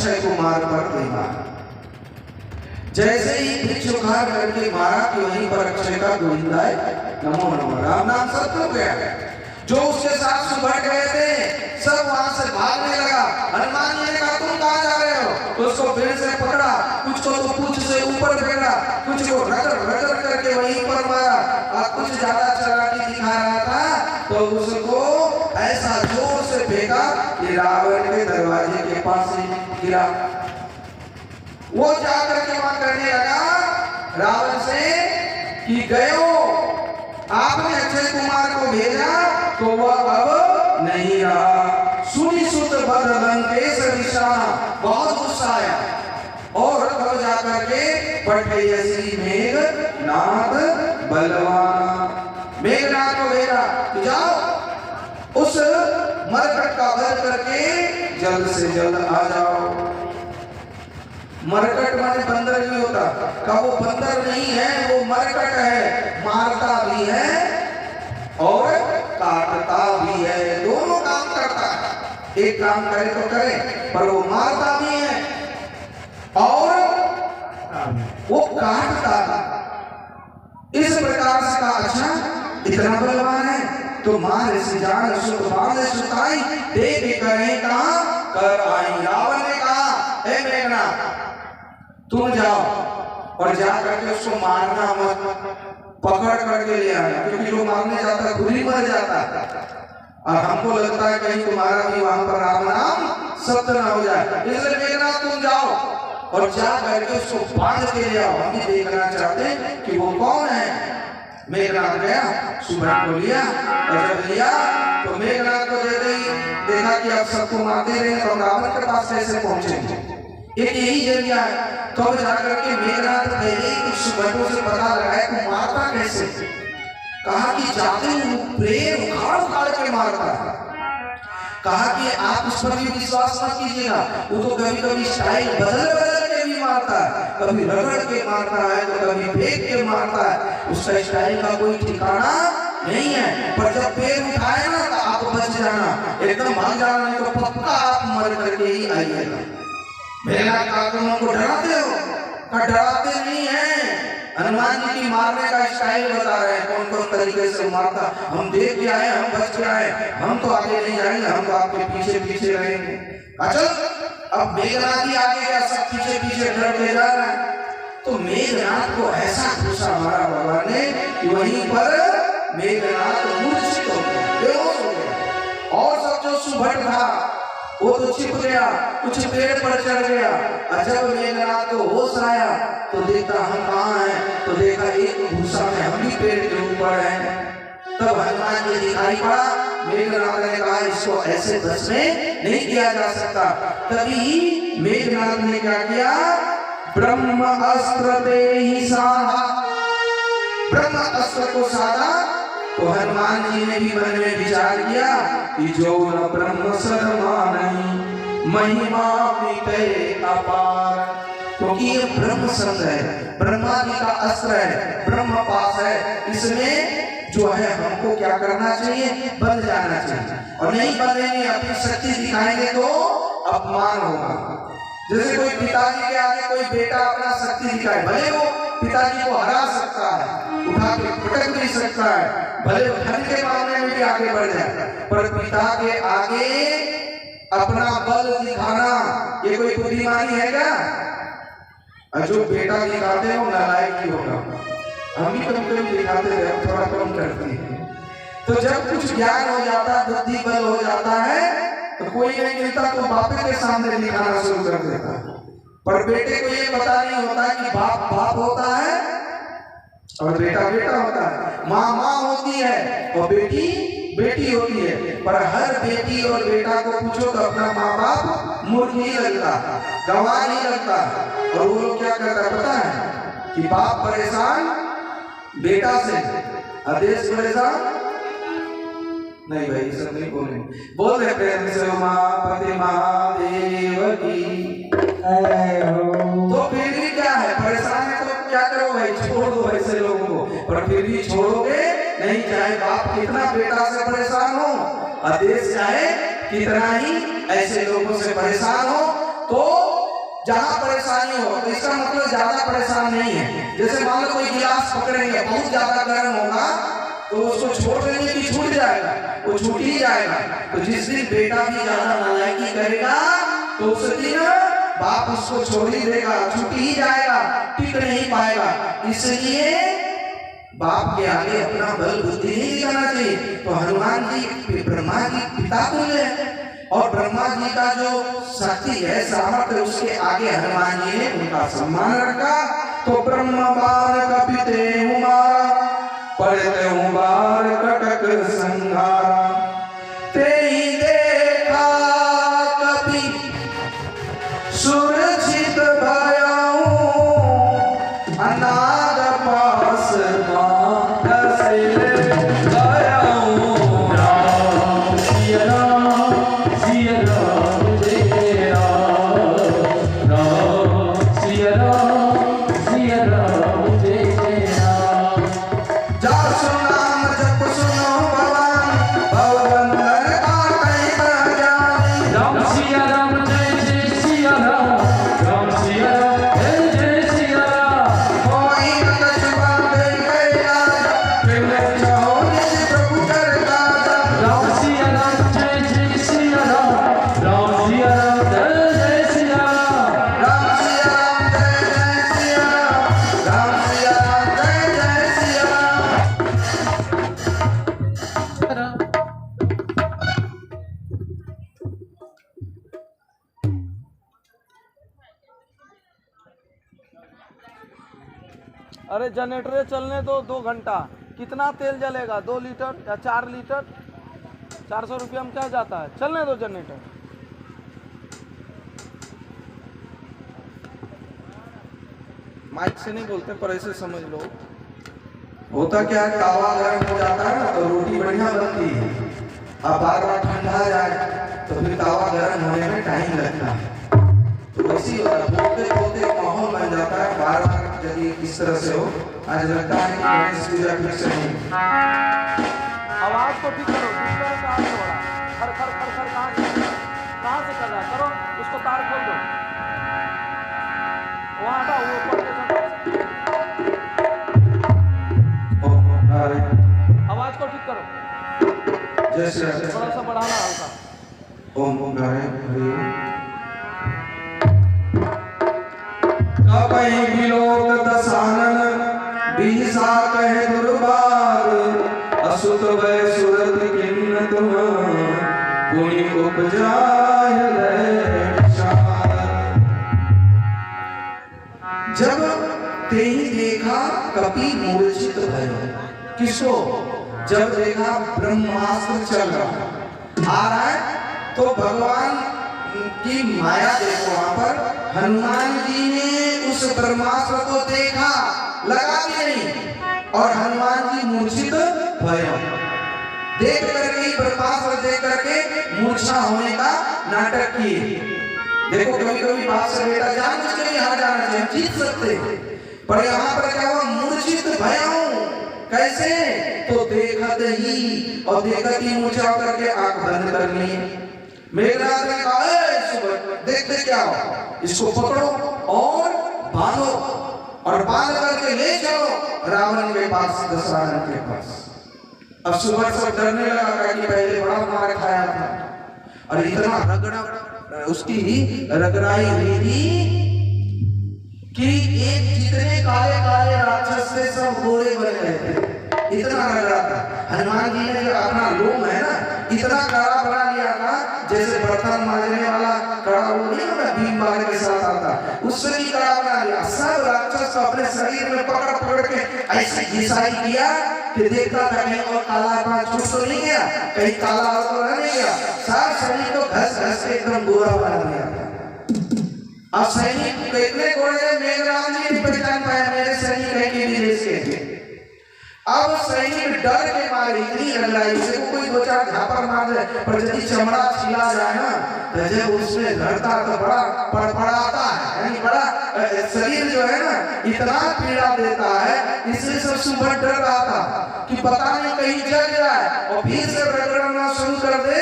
अक्षय कुमार पर मारा। जैसे ही भिक्षु खा करके मारा कि वहीं पर अक्षय का गोविंदाय नमो नमः राम नाम सत्य हो गया। जो उसके साथ सुबह गए थे सब वहां से भागने लगा। हनुमान जी ने कहा तुम कहाँ जा रहे हो? तो उसको फिर से पकड़ा, कुछ को तो पूंछ से ऊपर फेंका, कुछ को रगड़ रगड़ करके वहीं पर मारा, और कुछ ज्यादा चालाकी दिखा रहा था तो उसको ऐसा जोर से फेंका कि रावण के दरवाजे के पास ही गिरा। वो जाकर के वहां करने लगा रावण से कि गयो आपने अक्षय कुमार को भेजा तो वह अब नहीं रहा। सुनी सुत बद लंकेश निशाना, बहुत गुस्सा आया और तब जाकर के पठयसी मेघनाद बलवान, मेघनाद को भेजा कि जाओ उस मरकट का वध करके जल्द से जल्द आ जाओ। मरकट माने बंदर नहीं होता, का वो बंदर नहीं है, वो मरकट है, मारता भी है और काटता भी है, दोनों काम करता है। एक काम करे तो करे पर वो मारता भी है और वो काटता भी। इस प्रकार से कहा अच्छा इतना बलवान है तो मार से जान सुत बांध सुताई देख करें कहां कर आई। रावण ने कहा हे मेघनाद तुम जाओ और जा करके उसको मारना मत, पकड़ करके ले आना, क्योंकि जो मारने जाता है खुद ही मर जाता है और हमको लगता है कहीं तुम्हारा भी वहां पर राम नाम सत्य ना हो जाए। इसलिए मेघनाद तुम जाओ और जा करके उसको बांध के ले आओ, हम भी देखना चाहते हैं कि वो कौन है। मेघनाद गया, सुबह को लिया और जब लिया तो मेघनाद को देखा कि अब सबको मारते रहे तो रावण के पास कैसे पहुंचे, एक यही जरिया है। तो अब जाकर के मेघनाद पहले ही कुछ सुबहों से पता लगाया कि मारता कैसे। कहा कि जाते प्रेम उखाड़ उखाड़ के मारता है। कहा कि आप उस पर भी विश्वास मत कीजिएगा, वो तो कभी कभी स्टाइल बदल बदल के भी मारता है, कभी रगड़ के मारता है तो कभी फेंक के मारता है, उसका स्टाइल का कोई ठिकाना नहीं है। पर जब पैर उठाए ना तो आप बच जाना, एकदम भाग जाना, नहीं तो पक्का आप मर करके ही आइएगा। मेघनाद का तुम हमको डराते हो? का डराते नहीं है, हनुमान जी की मारने का स्टाइल बता रहे हैं, कौन कौन तरीके से मारता। हम देख के आए, हम बच के आए, हम तो आगे नहीं जाएंगे, हम तो आपके पीछे पीछे रहेंगे। अच्छा अब मेघनाद ही आगे गया, सब पीछे पीछे डर के जा रहा है। तो मेघनाद को ऐसा गुस्सा मारा भगवान ने कि वहीं पर मेघनाद मूर्छित हो गया, बेहोश हो गया। और सब जो सुभट था वो तो छिप गया, कुछ पेड़ पर चढ़ गया। जब मेघनाद को होश आया तो देखा हम कहाँ हैं, तो देखा एक भूसा में हम भी पेड़ के ऊपर हैं। तब हनुमान जी दिखाई पड़ा। मेघनाद ने कहा इसको ऐसे बस में नहीं किया जा सकता। तभी मेघनाद ने क्या किया, ब्रह्म अस्त्र दे ही साधा, ब्रह्म अस्त्र को साधा। तो हनुमान जी ने भी मन में विचार किया कि जो न ब्रह्म सरमानहि महिमा मिटे अपार, क्योंकि ये ब्रह्म शब्द है, ब्रह्मा जी का अस्त्र है, ब्रह्म पास है, इसमें जो है हमको क्या करना चाहिए, बंध जाना चाहिए। और नहीं बंधेंगे, अपनी शक्ति दिखाएंगे तो अपमान होगा। जैसे कोई पिताजी के आगे कोई बेटा अपना शक्ति दिखाए, भले वो पिताजी को हरा सकता है, उठा के पटक भी सकता है, भले धन के मामले में भी आगे बढ़ जाए, पर पिता के आगे अपना बल दिखाना ये कोई बुद्धिमानी है क्या? जो बेटा दिखाते हो नालायक ही होगा। हम भी कभी कभी दिखाते हैं, थोड़ा कम करते हैं। तो जब कुछ ज्ञान हो जाता है, बुद्धि बल हो जाता है, तो कोई नहीं मिलता तो बापे के सामने दिखाना शुरू कर देता है। पर बेटे को ये पता नहीं होता कि बाप बाप होता है और बेटा बेटा होता है, माँ माँ होती है और बेटी बेटी होती है। पर हर बेटी और बेटा को पूछो तो अपना माँ बाप मूर्ख ही लगता, गंवार ही लगता। और वो लोग क्या करता पता है कि बाप परेशान बेटा से, आदेश परेशान नहीं। भाई सब नहीं बोले, बोल रहे प्रेम से उमापति महादेव की। तो फिर भी क्या है, परेशान है तो क्या करो भाई, छोड़ दो ऐसे लोगों को। पर फिर भी छोड़ोगे नहीं, चाहे बाप कितना बेटा से परेशान हो, आदेश चाहे कितना ही ऐसे लोगों से परेशान हो, तो जहां परेशानी हो, तो इसका मतलब ज्यादा परेशान नहीं है। जैसे मान लो कोई गिलास पकड़ेंगे, बहुत ज्यादा गर्म होगा तो उसको छोड़ देंगे कि छूट जाएगा, वो छूट ही जाएगा। तो जिस दिन बेटा भी ज्यादा नालायकी करेगा तो उस दिन बाप उसको छोड़ ही देगा, छूट ही जाएगा, टिक नहीं पाएगा। इसलिए बाप के आगे अपना बल बुद्धि नहीं दिखाना चाहिए। तो हनुमान जी ब्रह्मा जी पिता तुल्य है, और ब्रह्मा जी का जो शक्ति है, सामर्थ्य, उसके आगे हनुमान जी ने उनका सम्मान रखा। तो ब्रह्म बार कपिते हुमारा, पढ़ते हूँ बार कटक संहारा, ते ही देखा कपि सुरक्षित भयाऊं, अनाद पास अरे जनरेटर चलने दो 2 घंटा, कितना तेल जलेगा? 2 लीटर या 4 लीटर? 400 रुपया में क्या जाता है? चलने दो जनरेटर। माइक से नहीं बोलते पर ऐसे समझ लो। होता क्या है, तावा गर्म हो जाता है ना तो रोटी बढ़िया बनती है। अब बार बार ठंडा जाए तो फिर तावा गर्म होने में टाइम लगता है। तो वैसे ही बोलते बोलते माहौल बन जाता है। बार बार यदि इस तरह से हो, आज लगता है कि गणेश पूजा ठीक से नहीं। आवाज को ठीक करो, कहाँ से हो रहा? खर खर खर खर कहाँ से कर रहा है? करो उसको, तार खोल दो, वहाँ हटाओ वो ऊपर आवाज को ठीक करो। जैसे थोड़ा सा बढ़ाना हल्का। ओम ओम गाय हरि कपहि विलोक दसानन, बिहिसा कहे दुर्बार, असुत वै सुरत किन्न तुम, पुनि उपजाय लैक्षार। जब तेहि देखा कपि मूर्छित भयो, किसको? जब देखा ब्रह्मास्त्र चल रहा आ रहा है तो भगवान की माया देखो। वहां पर हनुमान जी ने उस ब्रह्मास्त्र को देखा, लगा भी नहीं, और हनुमान जी मूर्छित भयो। देख करके ब्रह्मास्त्र देख करके मूर्छा होने का नाटक किए। देखो कभी कभी बाप से बेटा जान बुझ के हार जाना चाहिए, जीत सकते, पर यहाँ पर क्या हुआ? मूर्छित भयो। कैसे? तो देखत ही, और देखत ही मूर्छा करके आंख बंद कर ली। मेघनाथ ने कहा, देखते क्या हो, इसको पकड़ो और बांधो, और बांध करके ले चलो रावण के पास, दशरथ के पास। अब सुबह सब डरने लगा कि पहले बड़ा मार खाया था, और इतना रगड़ा उसकी रगड़ाई हुई थी कि एक जितने काले काले राक्षस थे सब गोरे बन गए थे, इतना रगड़ा था। हनुमान जी ने जो अपना लोम है ना, इतना कड़ा बना लिया था, जैसे बर्तन मांजने वाला कड़ा वो नहीं होता, भीम बार के साथ आता, उससे भी कड़ा बना लिया। सब राक्षस अपने शरीर में पकड़ पकड़ के ऐसे घिसाई किया कि देखता था कहीं और काला छूट तो नहीं गया, कहीं काला तो नहीं गया। सब शरीर को घस घस के एकदम गोरा बना दिया। अब सैनिक इतने गोरे, मेघनाथ जी नहीं पहचान पाया मेरे सैनिक है कि विदेश के। अब सैनिक डर के मारे इतनी लड़ाई से कोई दो चार झापर मार जाए, पर यदि चमड़ा छिला जाए ना तो जब उसमें लड़ता तो बड़ा पड़पड़ाता है, यानी बड़ा शरीर जो है ना इतना पीड़ा देता है। इसलिए सब सुबह डर रहा था कि पता नहीं कहीं जल जाए और फिर से रगड़ना शुरू कर दे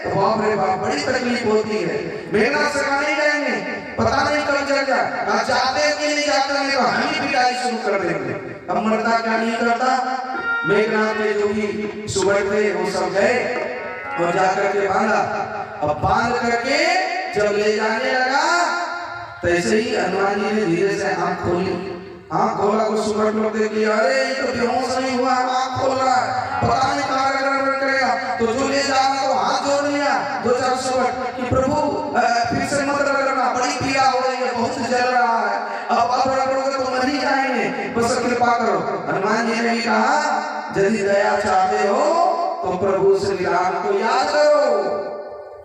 तो बाप रे बाप बड़ी तकलीफ होती है। मेघनाथ से नहीं जाएंगे, पता नहीं कभी कहा जाते कि नहीं जाते, हमने कहा हम ही पिटाई शुरू कर देंगे। अब मरता क्या नहीं करता, मेघनाथ के जो भी सुबह थे वो सब गए और जाकर के बांधा। अब बांध करके जब ले जाने लगा तो ऐसे ही हनुमान जी ने धीरे से आंख खोली। आंख खोला तो सुबह लोग देखे, अरे ये तो बेहोश नहीं हुआ, आंख खोल रहा है, पता नहीं कहाँ गड़बड़ करेगा। तो जो ले जा रहा तो हाथ जोड़ लिया दो चार सुबह कि प्रभु फिर से मत रगड़ना, बड़ी पीड़ा हो रही है, बहुत जल रहा है, अब रगड़ोगे तो मर ही जाएंगे, बस कृपा करो। हनुमान जी ने भी कहा यदि दया चाहते हो तो प्रभु श्री राम को याद करो।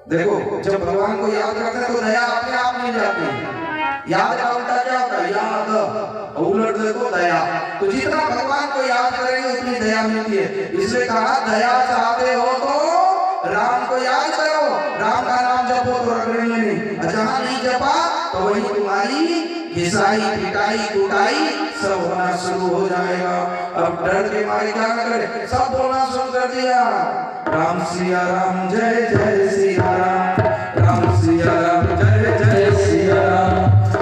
देखो जब भगवान को याद करते हैं तो दया अपने आप मिल जाती है। याद का उल्टा क्या होता है, याद, उलट देखो दया। तो जितना भगवान को याद करेंगे उतनी दया मिलती है। इसलिए कहा दया चाहते हो तो राम को याद करो, राम का नाम जपो तो रगड़ेंगे नहीं, जहां नहीं जपा तो वही तुम्हारी घिसाई पिटाई कुटाई सब होना शुरू हो जाएगा। अब डर के मारे क्या करें, सब बोलना शुरू कर दिया, राम सिया राम जय जय सिया राम, राम सिया राम जय जय सिया राम,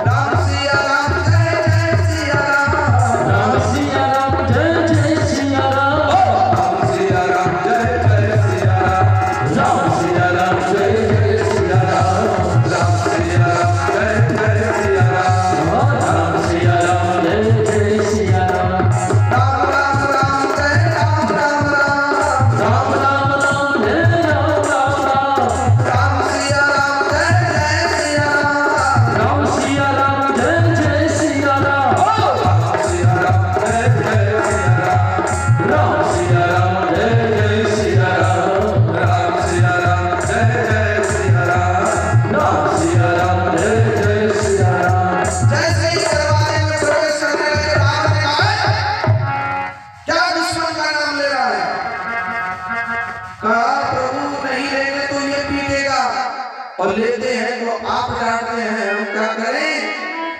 राम सिया राम जय जय सिया राम, राम सिया राम जय जय सिया राम, राम सिया राम जय जय सिया राम, राम सिया राम जय जय सिया राम, राम सिया राम जय जय सिया राम, राम सिया राम जय जय सिया राम, राम राम राम जय राम राम राम, राम राम राम जय राम राम राम, राम सिया राम जय जय सिया राम, राम सिया राम जय जय सिया राम, राम सिया राम जय जय सिया राम, राम सिया राम जय जय सिया राम, राम सिया राम जय जय सिया राम, राम सिया राम जय जय सिया राम। जैसे ही दरबार में प्रवेश करने लगे राम ने कहा क्या दुश्मन का नाम ले रहा है, कहा प्रभु नहीं लेंगे तो ये पीटेगा, और लेते हैं तो आप डांटते हैं, हम क्या करें,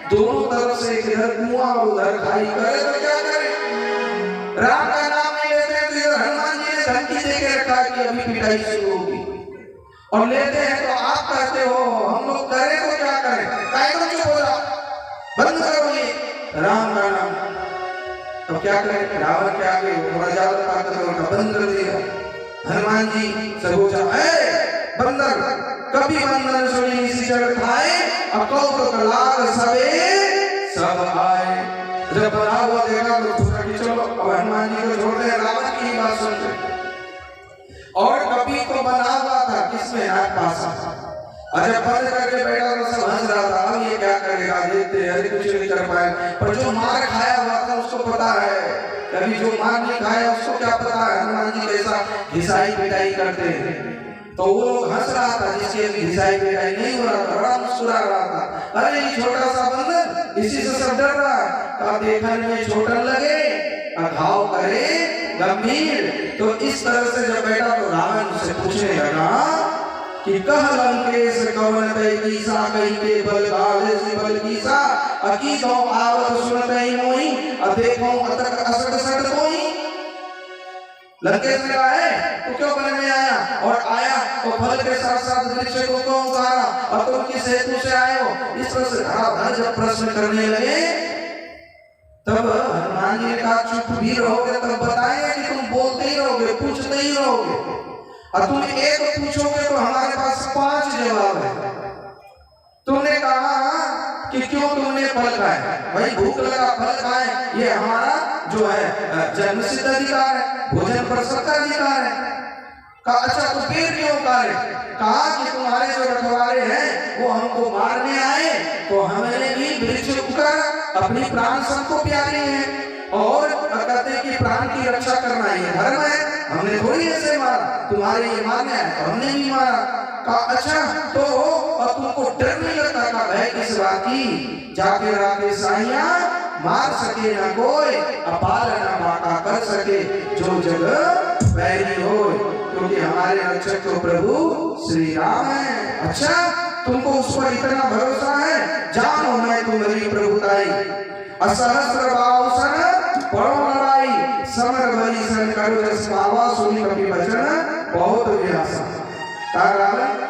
दोनों तरफ से इधर कुआं और उधर खाई करे तो क्या करें। राम का नाम नहीं लेते हैं तो इधर हनुमान जी ने धमकी दे के रखा कि अभी पिटाई शुरू होगी, और लेते हैं तो आप कहते हो हम लोग करें तो क्या करें, काहे को चुप हो जाओ, बंद करो ये राम का नाम। तो क्या करें, रावण के आगे थोड़ा ज्यादा ताकत है, उनका बंद कर दिया। हनुमान जी से पूछा, बंदर कभी बंदर सुनी इसी जगह खाए, अकौत कलाग सबे सब आए। जब बना हुआ देखा तो सोचा कि चलो अब हनुमान जी को छोड़ते हैं, रावण की ही बात सुनते। और कभी तो बना हुआ था किसमें हाथ पासा, जब बंद करके बैठा तो सब हंस रहा था, अब ये क्या करेगा, देखते हैं, अरे कुछ नहीं कर पाए। पर जो मार खाया हुआ था उसको पता है, कभी जो मार नहीं खाया उसको क्या पता है हनुमान जी कैसा घिसाई पिटाई करते हैं। तो वो लोग हंस रहा था जिसके घिसाई पिटाई नहीं हो रहा था, बड़ा मुस्कुरा रहा था, अरे ये छोटा सा बंदर इसी से सब डर रहा है, का देखने में छोटा लगे घाव करे गंभीर। तो इस तरह से जब बैठा तो रावण से पूछने लगा कि कह लंकेश कवन तय कीसा, कहीं के बल गाले से बल कीसा, अकी तो आवत सुनत ही मोई, देखो अतक असट सट कोई। लंकेश ने कहा है तो क्यों बन में आया, और आया तो फल के साथ साथ वृक्ष को क्यों उतारा, और तुम किस हेतु से आए हो। इस तरह से धड़ाधड़ जब प्रश्न करने लगे तब हनुमान जी ने कहा चुप भी रहोगे तब बताएंगे कि तुम बोलते ही रहोगे, पूछते ही रहोगे, और तुम एक पूछोगे तो हमारे पास 5 जवाब है। तुमने कहा कि क्यों तुमने फल खाए, भाई भूख लगा फल खाए, ये हमारा जो है जन्मसिद्ध अधिकार है, भोजन पर सबका अधिकार है। कहा अच्छा तो पेड़ क्यों उतारे, कहा कि तुम्हारे जो रखवाले हैं वो हमको मारने आए, तो हमने भी वृक्ष उतार अपनी प्राण सबको प्यारे हैं, और कहते हैं कि प्राण की रक्षा करना ये धर्म है, हमने थोड़ी ऐसे मारा, तुम्हारे ये मारने आए तो हमने भी मारा। कहा अच्छा तो अब तुमको डर नहीं लगता, का भय किस बात की, जाके राके साइया मार सके न कोई, अपार न बाका कर सके जो जग बैरी हो, क्योंकि हमारे रक्षक तो प्रभु श्री राम है। अच्छा तुमको उस पर इतना भरोसा है, जानो मैं तुम्हारी प्रभुताई, असहस्र भाव सन पड़ो लड़ाई, समर भरी सन करो जस पावा, सुनी कभी वचन बहुत व्यासा। रावण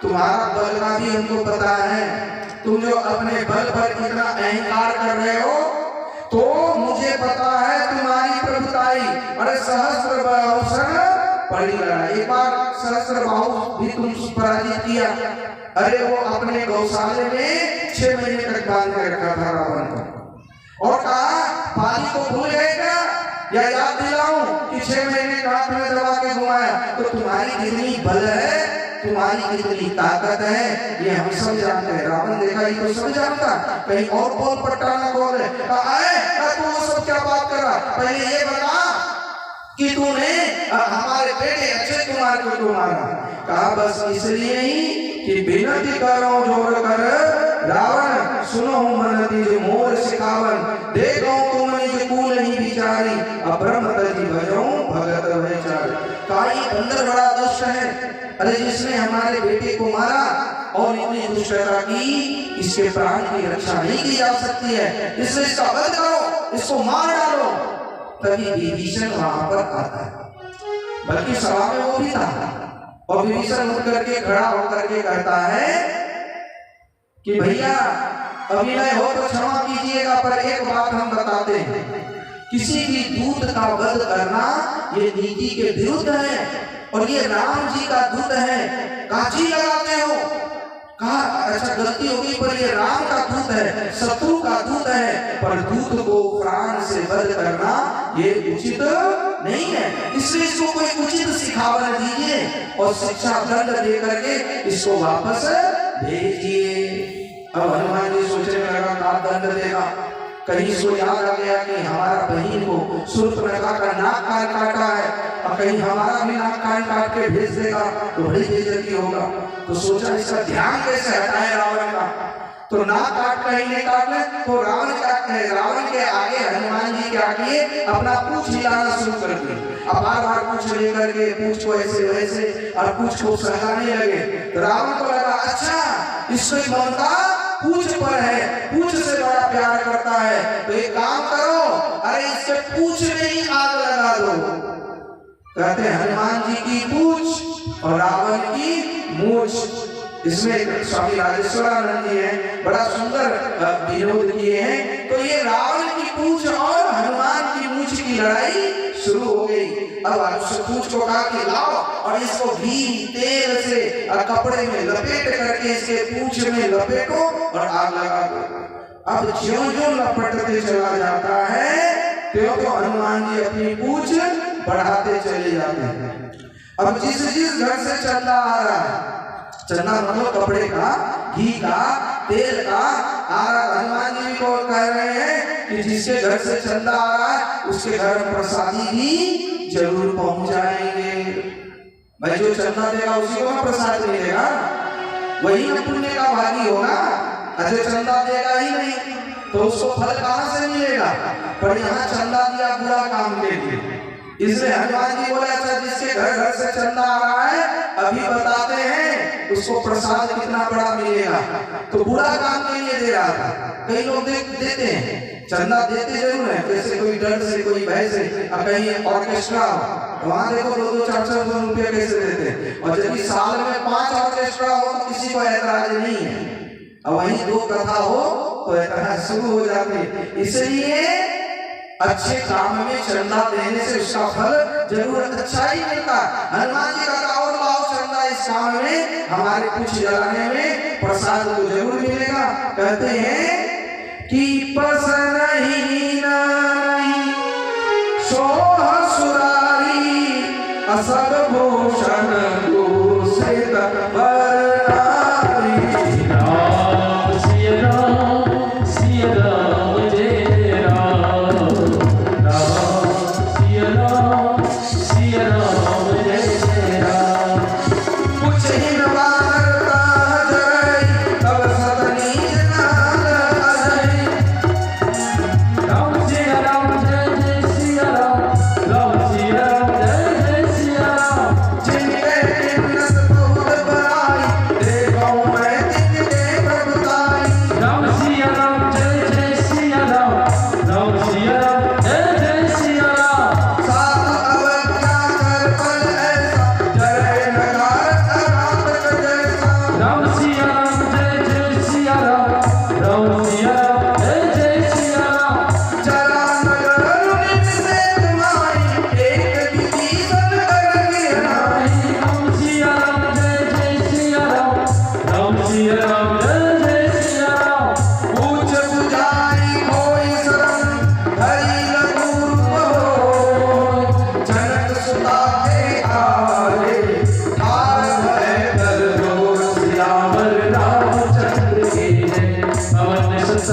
तुम्हारा बल का भी हमको पता है, तुम जो अपने बल पर इतना अहंकार कर रहे हो, तो मुझे पता है तुम्हारी प्रभुताई। अरे सहस्त्र बाहुसन परिगणा, एक बार सहस्त्र बाहु भी तुम पराजित किया। अरे वो अपने गौशाले में 6 महीने तक बांध के रखा था रावण को, और कहा पाली को भूल गए क्या, या याद दिलाऊं कि 6 महीने कांख में दबा के घुमाया। तो तुम्हारी कितनी बल है, तुम्हारी कितनी ताकत है, ये हम सब जानते हैं। रावण देखा ही तो सब जानता, कहीं और बोल पट्टा ना बोले। तू वो सब क्या बात कर रहा, पहले ये बता कि तूने हमारे बेटे अक्षय कुमार को क्यों मारा। कहा बस इसलिए ही कि विनती करो जोर कर रावण, सुनो मन दीज मोर सिखावन, देखो तुम निज कूल नहीं बिचारी, अब्रह्म तजी भजो भगत वैचारी। कहा ये बंदर बड़ा दुष्ट है, अरे जिसने हमारे बेटे को मारा और इतनी दुष्टता की, इसके प्राण की रक्षा नहीं की जा सकती है, इसलिए इसका वध करो, इसको मार डालो। तभी विभीषण वहां पर आता है, बल्कि सभा में वो भी था, और विभीषण उठ करके खड़ा होकर के कहता है कि भैया अभिनय हो तो क्षमा कीजिएगा, पर एक बात हम बताते हैं, किसी भी दूत का वध करना ये नीति के विरुद्ध है, और ये राम जी का दूत है, काजी लगाते हो। कहा अच्छा गलती होगी, पर ये राम का दूत है, शत्रु का दूत है, पर दूत को प्राण से वध करना ये उचित नहीं है, इसलिए इसको कोई उचित सिखावन दीजिए और शिक्षा दंड दे करके इसको वापस भेजिए। अब हनुमान जी सोचने लगा क्या दंड देगा, कहीं इसको याद आ गया कि हमारा बहन को शूर्पणखा का नाक कान काटा है, और कहीं हमारा भी नाक कान काट के भेज देगा तो बड़ी बेइज्जती होगा। तो सोचा इसका ध्यान कैसे हटाए रावण का, तो नाक काट कहीं नहीं काट ले, तो रावण के आगे हनुमान जी क्या किए, अपना पूंछ हिलाना शुरू कर दिए। अब बार बार पूंछ लेकर के पूंछ को ऐसे वैसे और पूंछ को सहलाने लगे। तो रावण को लगा अच्छा इसको ममता पूंछ पर है, पूंछ से बड़ा प्यार करता है, तो एक काम करो, अरे इसके पूंछ में ही आग लगा दो। कहते हैं हनुमान जी की पूंछ और रावण की मूंछ। इसमें स्वामी राजेश्वरानंद जी हैं, बड़ा सुंदर विनोद किए हैं। तो ये रावण की पूंछ और हनुमान की मूंछ की लड़ाई शुरू हो गई। अब पूंछ को कहा कि लाओ और इसको घी तेल से कपड़े में लपेट करके इसके पूंछ में लपेटो और आग लगा दो। अब ज्यों-ज्यों लपटते चला जाता है, त्यों-त्यों हनुमान जी अपनी पूंछ बढ़ाते चले जाते हैं। अब जिस घर से चंदा आ रहा है, चंदा मतलब कपड़े का, घी का, तेल का आ रहा, हनुमान जी को कह रहे हैं कि जिसके घर से चंदा आ रहा है उसके घर में प्रसादी भी जरूर पहुंच जाएंगे। भाई जो चंदा देगा उसी को प्रसाद मिलेगा, वही न पुण्य का भागी होगा। अजय चंदा देगा ही नहीं तो उसको फल कहां से मिलेगा। पर यहाँ चंदा दिया बुरा काम के लिए, इसलिए हनुमान जी बोले अच्छा जिसके घर से चंदा आ रहा है अभी बताते हैं उसको प्रसाद कितना बड़ा मिलेगा। तो बुरा काम के लिए दे रहा था। कई लोग देते हैं, चंदा देते जरूर है, जैसे कोई डर से कोई भय से, कहीं ऑर्केस्ट्रा हो वहां देखो 2-400 रुपये कैसे देते हैं, और जब साल में 5 ऑर्केस्ट्रा हो तो किसी को ऐतराज नहीं है, और वहीं 2 कथा हो तो ऐतराज शुरू हो जाती है। इसलिए अच्छे काम में चंदा देने से उसका फल जरूर अच्छा ही मिलता। हनुमान जी का और लाओ चंदा इस काम में, हमारे कुछ जलाने में प्रसाद तो जरूर मिलेगा। कहते हैं कि पसन ही नहीं सोह सुरारी असद भूषण दूषित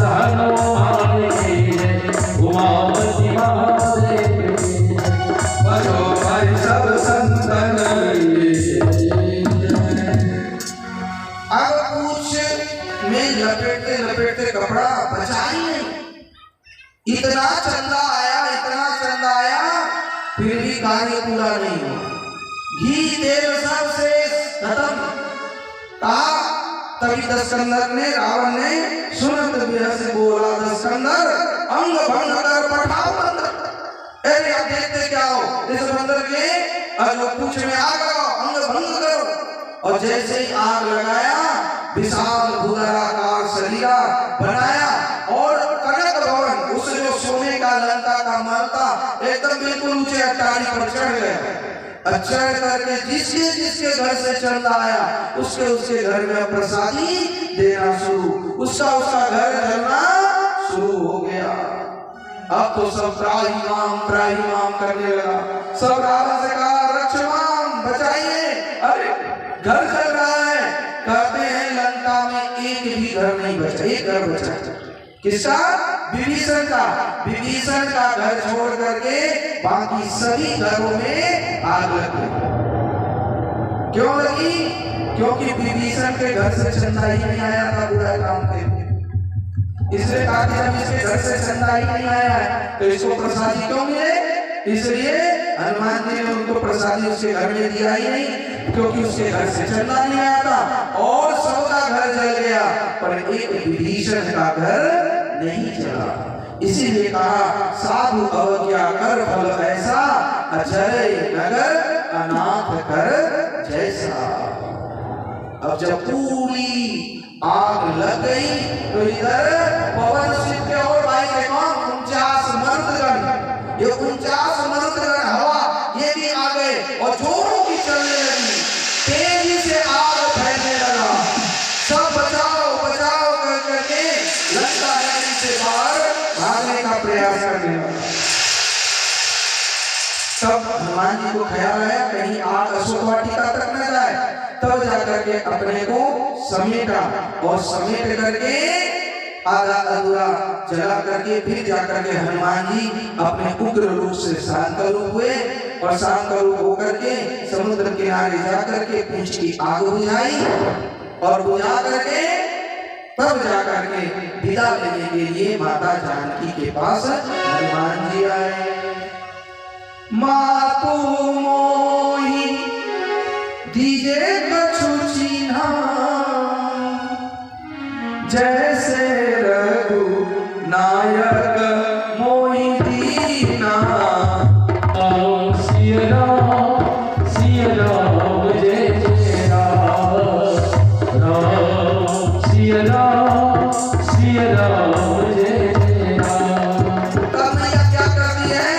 हनुमान की जय, उमापति महादेव की जय, बजो भाई सब संतन की जय। अब पूछ में लपेटते लपेटते कपड़ा बचा ही नहीं। इतना चंदा आया, फिर भी कार्य पूरा नहीं हुआ। घी तेल सब से खत्म था। तभी दस्कंदर ने, रावण ने सुनत बिरह से बोला, दस्कंदर अंग भंग कर पठाओ बंदर। अरे आप देखते क्या हो, इस बंदर के पूछ में आग लगाओ, अंग भंग करो। और जैसे ही आग लगाया, विशाल भूधराकार शरीरा बनाया और कनक भवन, उस जो सोने का लंका का महल था, एकदम बिल्कुल ऊंचे अट्टारी पर चढ़ गया। चढ़ करके जिसके घर से चंदा आया, उसके घर में प्रसादी देना शुरू, उसका घर चलना शुरू हो गया। अब तो सब त्राहिमाम करने लगा। सब रावण से कहा, रक्षमाम बचाइए, अरे घर चल रहा है। कहते हैं लंका में एक भी घर नहीं बचा, एक घर बचा। किसका? विभीषण का घर छोड़ करके बाकी सभी घरों में आग लग गई। क्यों लगी? क्योंकि विभीषण के घर से चंदा ही नहीं आया था बुरा काम के। इसलिए कहा कि जब इसके घर से चंदा ही नहीं आया है तो इसको प्रसादी क्यों मिले? इसलिए हनुमान जी ने उनको प्रसादी उसके घर में दिया ही नहीं, क्योंकि उसके घर से चंदा नहीं आया था। और सबका घर जल गया, पर एक विभीषण का घर नहीं चला। इसीलिए कहा, साधु अवज्ञा कर फल ऐसा, अजय नगर अनाथ कर जैसा। अब जब पूरी आग लग गई तो इधर पवन सिंह के और भाई के कौन 49 मर्दगण, ये 49 मर्दगण हवा ये भी आ गए और जोरों की चलने लगी। तेजी से आग फैलने लगा। सब बचाओ बचाओ करके लंका नगरी से बाहर भागने का प्रयास करने लगा। तब हनुमान जी को ख्याल आया कहीं आग अशोक वाटिका तक न जाए। तब जाकर के अपने को समेटा और समेट करके आधा अधूरा जला करके फिर जाकर के हनुमान जी अपने उग्र रूप से शांत रूप हुए और शांत रूप होकर के समुद्र किनारे जाकर के पूंछ की आग बुझाई और बुझा करके तब जाकर के विदा लेने के लिए माता जानकी के पास हनुमान जी आए। मातु मोहि दीजे कछु चिन्हा, जैसे रघु नायक मोहि दीना। सिया राम जय जय राम, राम सिया राम जय जय राम। तब मैया क्या करती है?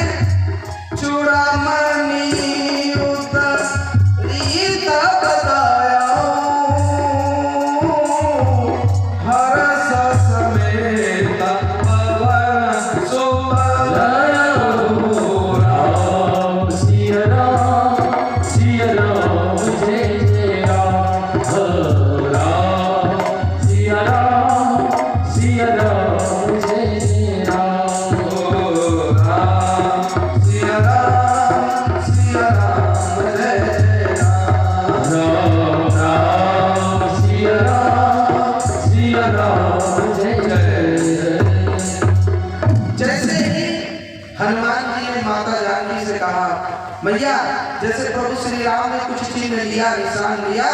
चूड़ामणि उतरी तब बताया, हर्ष समेत पवन सुत राम सिया राम जय जय राम, राम सिया राम जय जय राम। सिया राम जय जय राम। राम सिया राम जय जय। जैसे ही हनुमान जी ने माता जानकी से कहा, मैया जैसे प्रभु श्री राम ने कुछ चिन्ह लिया, निशान लिया,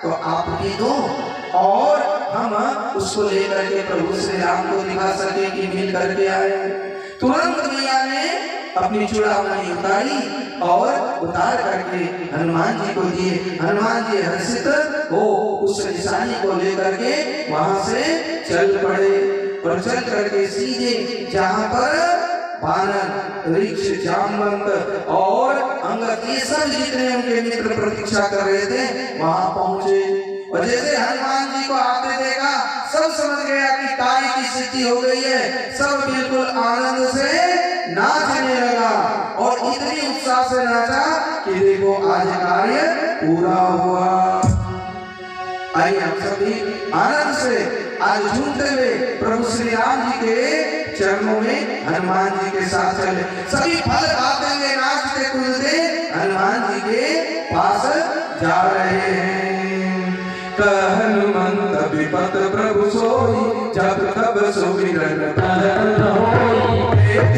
तो आप भी दो और हम उसको लेकर के प्रभु श्री राम को दिखा सके कि मिल करके आए। तुरंत मैया ने अपनी चूड़ामणि उतारी और उतार करके हनुमान जी को दिए। हनुमान जी हर्षित हो उस निशानी को लेकर के वहां से चल पड़े और चल करके सीधे जहां पर वानर, ऋक्ष, जामवंत और अंगद ये सब जितने उनके मित्र प्रतीक्षा कर रहे थे वहां पहुंचे। और जैसे हनुमान जी को आते देखा, सब समझ गया कि कार्य की सिद्धि हो गई है। सब बिल्कुल आनंद से नाचने लगा और इतनी उत्साह से नाचा कि देखो आज कार्य पूरा हुआ। आइए हम सभी आनंद से आज झूमते हुए प्रभु श्री राम जी के चरणों में हनुमान जी के साथ चले। सभी फल खाते हुए नाचते कूदते हनुमान जी के पास जा रहे हैं। हनुमंत विपत प्रभु सोई, जब तब सुमिरन भजन होई।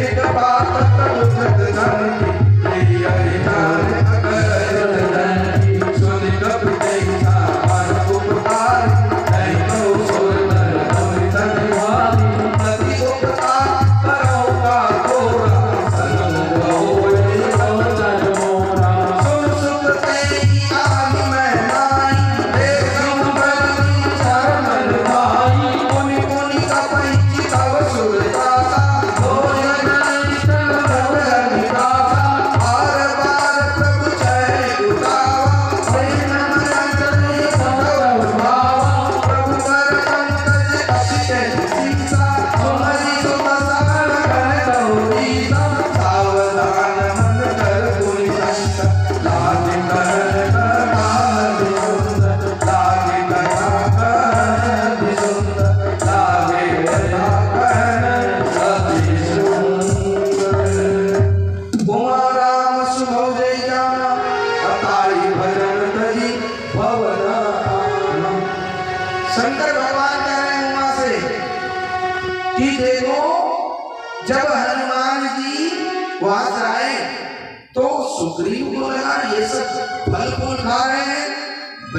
एक बात तब सत धन की, हरि जान अगर धन की। सुन कब देखा हर उपकार, नहीं तो सुरनर होई धनवारी। अति उपकार करो का तोरा, सनमुख होई सौजन मोरा। सुन सुख तेरी आन मैं नाई, देखूं बलि चरण भाई। पुनि पुनि तपहि चितव सुर दाता, भोजन निष्ठन भवन विधाता। बार बार प्रभु जय उठावा, प्रेम मनंतनि भव भावा। प्रभु कर पंकज अभिषेक सीसा, तुम्हारी सुख सकल कन गौरीसा। सावधान मन कर पुनि संत, लागे कहन कहन सुंदर, लागे कहन सुंदर, लागे कहन अति सुंदर। उमा राम सुभव जय जाना, अताई भजन तजी भवना। शंकर भगवान कह रहे हैं उमा से कि देखो, जब हनुमान जी वहां से आए तो सुग्रीव को लगा ये सब फल फूल खा रहे हैं,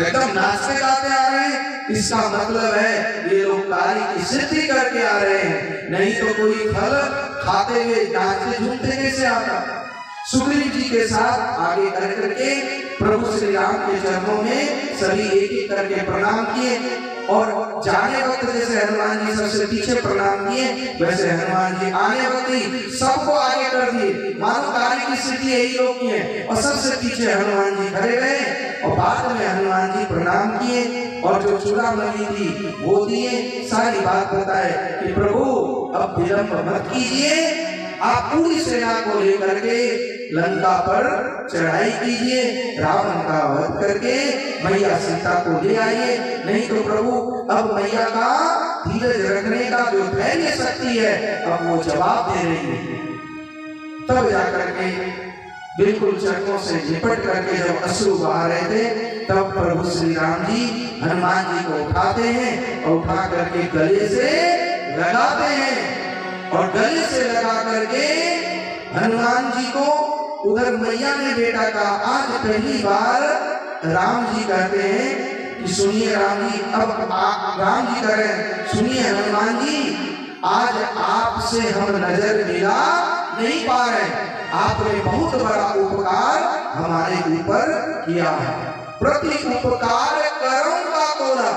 एकदम नाचते गाते आ रहे हैं, इसका मतलब है ये लोग कार्य की सिद्धि करके आ रहे हैं, नहीं तो कोई फल खाते हुए नाचते झूमते कैसे आता। सुग्रीव जी के साथ आगे कर करके प्रभु श्री राम के चरणों में सभी एक एक करके प्रणाम किए, और जाने वक्त जैसे हनुमान जी सबसे पीछे प्रणाम किए, वैसे हनुमान जी आने वक्त ही सबको आगे कर दिए। मानो कार्य की स्थिति यही लोग की है, और सबसे पीछे हनुमान जी खड़े रहे, और बाद में हनुमान जी प्रणाम किए और जो चूड़ामणि थी वो दिए। सारी बात बताए कि प्रभु अब विलंब मत कीजिए, आप पूरी सेना को लेकर के लंका पर चढ़ाई कीजिए, रावण का वध करके मैया सीता को ले आइए, नहीं तो प्रभु अब मैया का धीरज रखने का जो धैर्य शक्ति है अब वो जवाब दे रही है। तब जाकर के बिल्कुल चरणों से झिपट करके जब अश्रु बहा रहे थे, तब प्रभु श्री राम जी हनुमान जी को उठाते हैं और उठा करके गले से लगाते हैं, और गले से लगा करके हनुमान जी को उधर मैया ने बेटा का आज पहली बार राम जी कहते हैं कि सुनिए राम जी, अब राम जी कह रहे हैं सुनिए हनुमान जी, आज आपसे हम नजर मिला नहीं पा रहे, आपने बहुत बड़ा उपकार हमारे ऊपर किया है। प्रति उपकार करूंगा तोरा,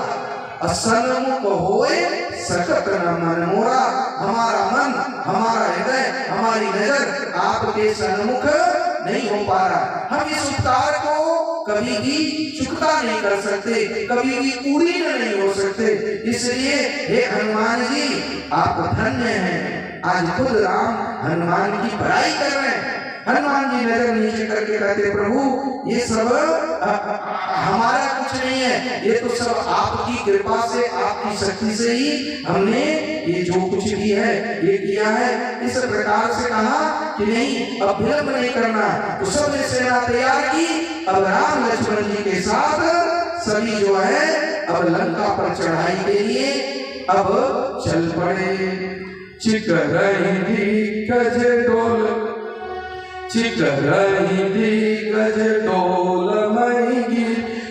असन्मुख होए सकत न मन मोरा। हमारा मन, हमारा हृदय, हमारी नजर आपके सन्मुख नहीं हो पा रहा। हम इस उपकार को कभी भी चुकता नहीं कर सकते, कभी भी पूरी नहीं हो सकते। इसलिए हे हनुमान जी आप धन्य हैं। आज खुद राम हनुमान की बड़ाई कर रहे हैं। हनुमान जी नजर नीचे करके कहते प्रभु ये सब हमारा कुछ नहीं है, ये तो सब आपकी कृपा से, आपकी शक्ति से ही हमने ये जो कुछ भी है ये किया है। इस प्रकार से कहा कि नहीं अब विलंब नहीं करना, तो सबने सेना तैयार की। अब राम लक्ष्मण जी के साथ सभी जो है अब लंका पर चढ़ाई के लिए अब चल पड़े। चिक रही गज डोल, चिक रही गज डोल मही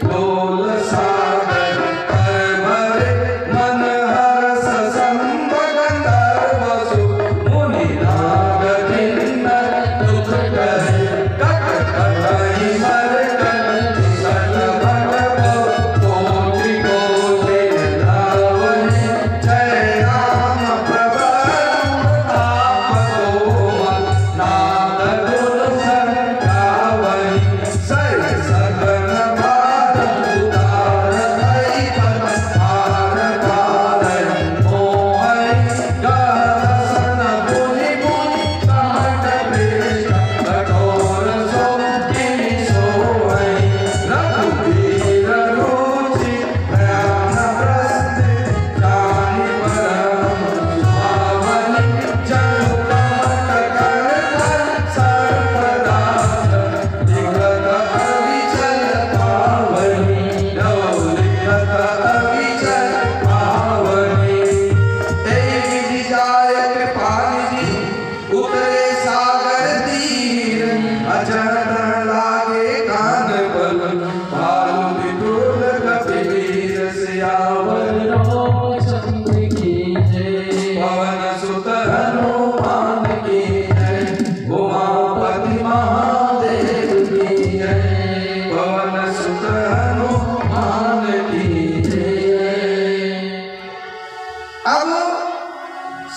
डोल सागर भरे मन हरस संग गंधर्व सु मुनि नाग किन्नर दुख कहे कट कटहि मर कल भगव कोटि कोटि रावण जय राम प्रभु आप नाग गुण सर गावई सर सगन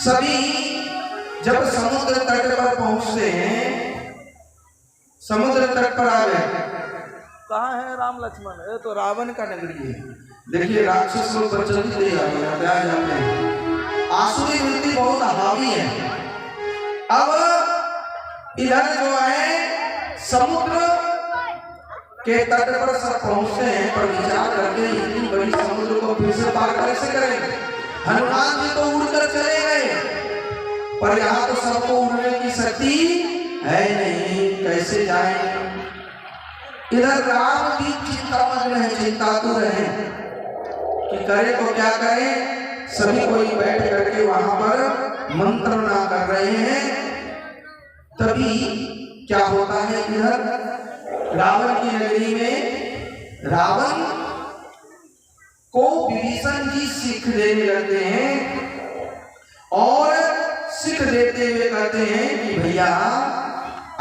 सभी जब समुद्र तट पर पहुंचते हैं, समुद्र तट पर आ गए। कहाँ है राम लक्ष्मण? ये तो रावण का नगरी है। देखिए राक्षस लोग प्रचलित जाते हैं, आसुरी वृत्ति बहुत हावी है। अब इधर जो है समुद्र के तट पर सब पहुंचते हैं, पर विचार करते हैं इतनी बड़ी समुद्र को फिर से पार कैसे करें। हनुमान जी तो उड़कर चले गए, पर यहाँ तो सबको उड़ने की शक्ति है नहीं, कैसे जाएं। इधर राम की चिंता मग्न है, चिंतातुर है कि करे तो क्या करें। सभी कोई बैठ करके वहां पर मंत्रणा कर रहे हैं। तभी क्या होता है, इधर रावण की नगरी में रावण को विभीषण जी सीख देने लगते हैं और सीख देते हुए कहते हैं कि भैया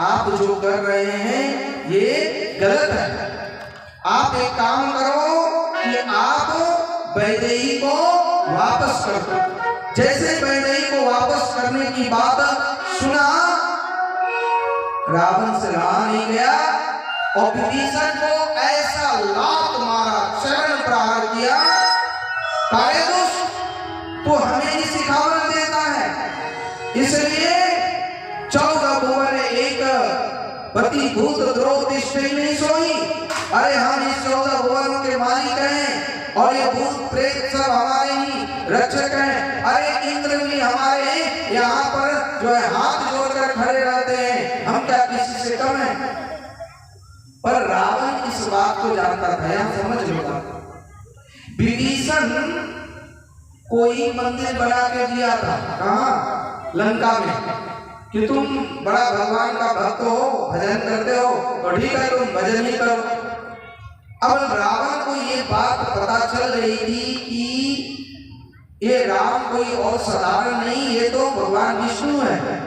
आप जो कर रहे हैं ये गलत है। आप एक काम करो कि आप वैदेही को वापस कर दो। जैसे वैदेही को वापस करने की बात सुना, रावण से रहा नहीं गया और विभीषण को ऐसा लात मारा, शरण प्रहार किया। काले दुष्ट तो हमें ही सिखावन देता है, इसलिए 14 भुवन एक पति भूत द्रोह तिष्ठे नहीं सोई। अरे हम इस 14 भुवनों के मालिक हैं और ये भूत प्रेत सब हमारे ही रक्षक हैं। अरे इंद्र भी हमारे हैं, यहाँ पर जो है हाथ जोड़कर खड़े रहते हैं, हम क्या किसी से कम हैं। पर रावण इस बात को जानता था, यहाँ समझ लो। विभीषण कोई मंदिर बना के दिया था, कहाँ? लंका में, कि तुम बड़ा भगवान का भक्त हो, भजन करते हो, तो ठीक है तुम भजन ही करो। अब रावण को ये बात पता चल रही थी कि ये राम कोई और साधारण नहीं, ये तो भगवान विष्णु है।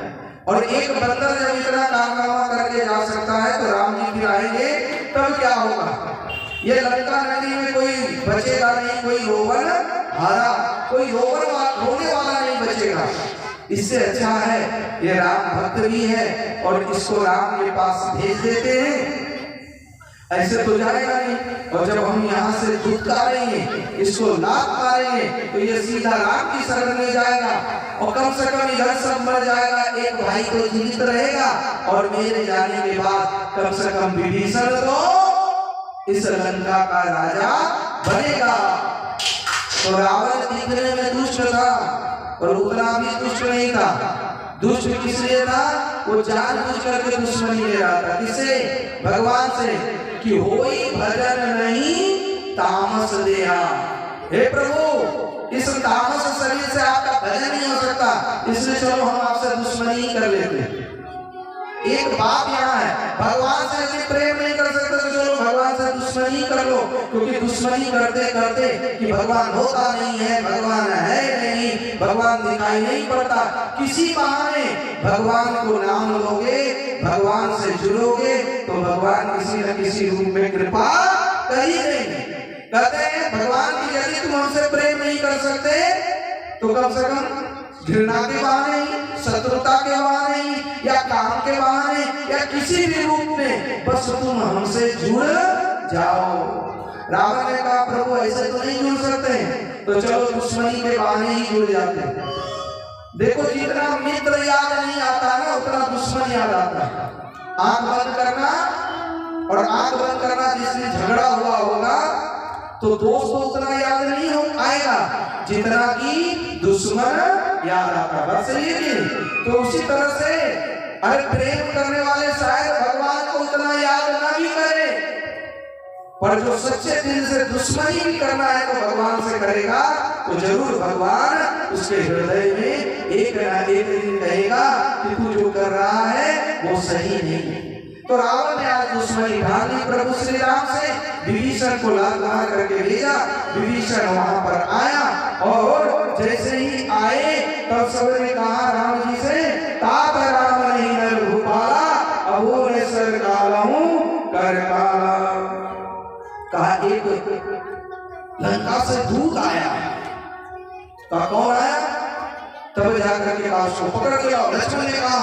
और एक बंदर जब इतना कारनामा करके जा सकता है तो राम जी फिर आएंगे तब क्या होगा। ये लंका नगरी में कोई बचेगा नहीं, कोई रोवन हारा, कोई रोने वाला नहीं बचेगा। इससे अच्छा है ये राम भक्त भी है और इसको राम के पास भेज देते हैं, ऐसे तो जाएगा नहीं। और जब हम यहाँ से दुत्कारेंगे, इसको लात मारेंगे, तो ये सीधा राम की शरण में जाएगा और कम से कम इधर सब मर जाएगा, एक भाई तो जीवित रहेगा और मेरे जाने के बाद कम से कम विभीषण तो इस लंका का राजा बनेगा। तो रावण दिखने में दुष्ट था और उतना भी दुष्ट नहीं था। दुष्ट किस लिए था? वो जानबूझ करके दुश्मनी ले रहा था। किसे? भगवान से, कि होई भजन नहीं तामस देहा। हे प्रभु, इस तामस शरीर से आपका भजन नहीं हो सकता, इसलिए चलो हम आपसे दुश्मनी कर लेते। एक बात यहाँ है, भगवान से यदि प्रेम नहीं कर सकते तो चलो भगवान से दुश्मनी कर लो, क्योंकि दुश्मनी करते करते कि भगवान होता नहीं है, भगवान है नहीं, भगवान दिखाई नहीं पड़ता, किसी बहाने भगवान को नाम लोगे, भगवान से जुड़ोगे तो भगवान किसी न किसी रूप में कृपा कर ही देंगे। कहते हैं भगवान की यदि तुम हमसे प्रेम नहीं कर सकते तो कम से कम घृणा के बहाने ही, शत्रुता के बहाने ही, या काम के बहाने, या किसी भी रूप में बस तुम हमसे जुड़ जाओ। रावण ने कहा प्रभु ऐसे तो नहीं जुड़ सकते, तो चलो दुश्मनी के बहाने ही जुड़ जाते। देखो जितना मित्र याद नहीं आता ना उतना दुश्मन याद आता है। आंख बंद करना और आंख बंद करना जिससे झगड़ा हुआ होगा तो दोस्त तो उतना याद नहीं हो आएगा जितना कि दुश्मन याद आता। बस सही है। तो उसी तरह से अरे प्रेम करने वाले शायद भगवान को उतना याद ना भी करे, पर जो सच्चे दिल से दुश्मनी भी करना है तो भगवान से करेगा तो जरूर भगवान उसके हृदय में एक ना एक दिन कहेगा कि तू जो कर रहा है वो सही नहीं। तो रावण ने आज दुश्मनी ढाल ली प्रभु श्री राम से, विभीषण को लात मार करके भेजा। विभीषण वहां पर आया और जैसे ही आए तब सबने कहा राम जी से, तात राम नहीं नर भूपाला अबो ने सर काला हूं कर काला। कहा एक लंका से दूत आया। कहा कौन आया? तब जाकर के कहा उसको पकड़ के लाओ। लक्ष्मण ने कहा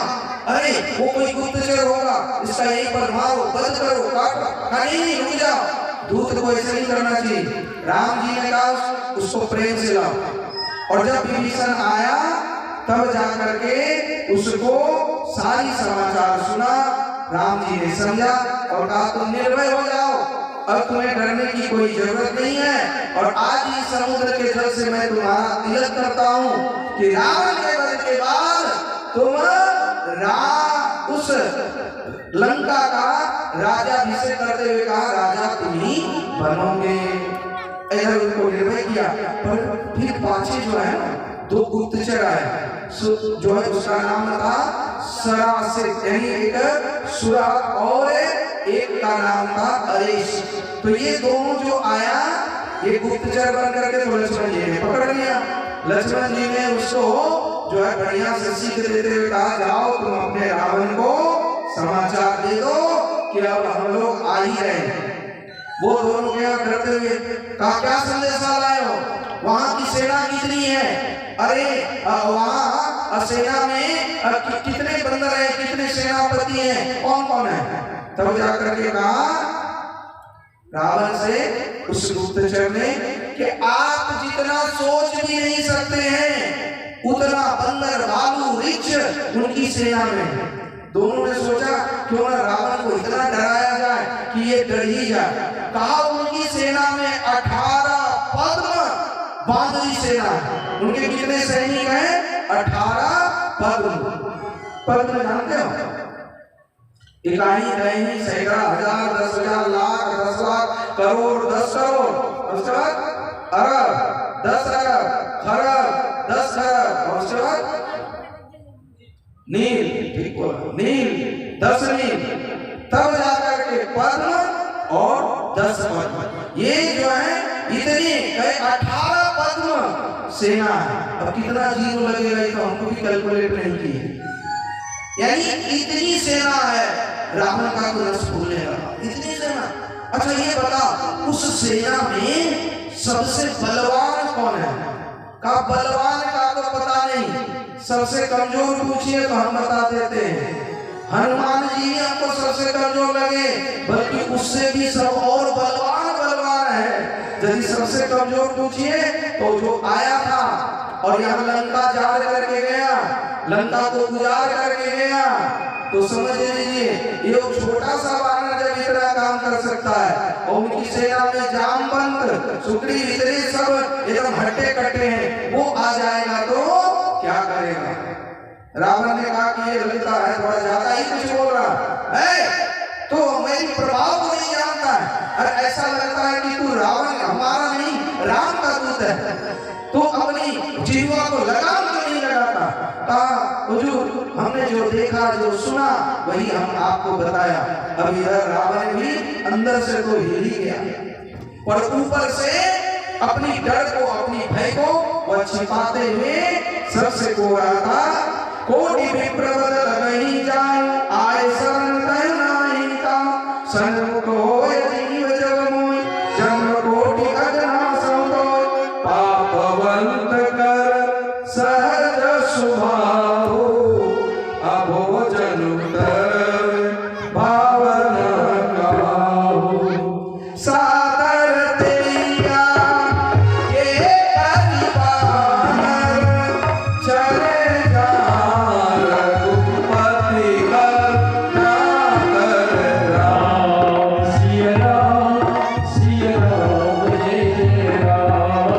अरे वो कोई गुप्तचर होगा, इसका यहीं पर मारो, बंद करो, काटो। कहा नहीं, रुक जाओ, दूत को ऐसे नहीं करना चाहिए। राम जी ने कहा उसको प्रेम से लाओ। और जब विभीषण आया तब जाकर के उसको सारी समाचार सुना। राम जी ने समझा और कहा तुम निर्भय हो जाओ, अब तुम्हें डरने की कोई जरूरत नहीं है। और आज ही समुद्र के जल से मैं तुम्हारा तिलक करता हूँ कि रावण के वध के बाद तुम उस लंका का राजाभिषेक करते हुए कहा राजा तुम ही बनोगे। इधर उनको निर्भय किया। पर फिर पाछे जो है दो गुप्तचर आए, जो है उसका नाम था सरासित, यानी एक सुरा और एक का नाम था अरेश। तो ये दोनों जो आया ये गुप्तचर बन करके तो लक्ष्मण जी ने पकड़ लिया। लक्ष्मण जी ने उसको जो है बढ़िया से सीख देते हुए कहा जाओ तुम अपने रावण को समाचार दे दो कि अब हम लोग आ ही रहे। वो दोनों क्या करते हुए कहा क्या संदेशा लाए हो, वहां की सेना कितनी है? अरे वहां सेना में कितने बंदर हैं, कितने सेनापति हैं, कौन कौन है? तब जाकर के कहा रावण से उस गुप्तचर ने कि आप जितना सोच भी नहीं सकते हैं उतना बंदर भालू रिच उनकी सेना में। दोनों ने सोचा क्यों ना रावण को इतना डराया जाए कि ये डर ही जाए। कहा उनकी सेना में 18 पद्म बांधरी सेना है। उनके कितने सैनिक हैं? 18 पद्म। पद्म जानते हो? इकाई दही सैकड़ा हजार 10,000 लाख 10 लाख करोड़ 10 करोड़, उसके बाद अरब 10 अरब खरब 10 खरब, और उसके बाद नील, ठीक बोला, नील 10 नील, तब जाकर के पद्म और 10 पद्म। ये जो है इतनी 18 पद्म सेना है। अब कितना जीरो लगेगा तो हमको भी कैलकुलेट नहीं की, यानी इतनी सेना है। रावण का तो रस फूलने लगा, इतनी सेना। अच्छा ये बता उस सेना में सबसे बलवान कौन है? का बलवान का तो पता नहीं, सबसे कमजोर पूछिए तो हम बता देते हैं। हनुमान जी हमको सबसे कमजोर लगे, बल्कि उससे भी सब और बलवान बलवान है। यदि सबसे कमजोर पूछिए तो जो आया था और यहाँ लंका जार करके गया, लंका को गुजार करके गया, तो समझ लीजिए ये छोटा सा वानर जब इतना काम कर सकता है और उनकी सेना में जामवंत सुग्रीव इतने सब एकदम हट्टे कट्टे हैं, वो आ जाएगा तो क्या करेगा? रावण ने कहा कि ये ललिता है थोड़ा ज्यादा ही कुछ बोल रहा है, तो मेरी प्रभाव को नहीं जानता है। और ऐसा लगता है कि तू रावण हमारा नहीं राम का दूत है, तो अपनी जीवा को लगाम क्यों नहीं लगाता? कहा हुजूर हमने जो देखा जो सुना वही हम आपको बताया। अब इधर रावण भी अंदर से तो हिल ही गया, पर ऊपर से अपनी डर को अपनी भय को वह छिपाते हुए सबसे को रहा था। कोटि विप्रवद नहीं जाए आए शरण तय नहीं का, सन्मुख होए जीव जग मोय जन्म कोटि अजना संतोय, पापवंत कर सहज स्वभाव अभोजन उतर भावन गाओ। सादर तेरिया ये करिबान चले जहाँ रघुपति कर ना कर राम। सिया राम जय जय राम,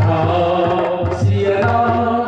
राम सिया राम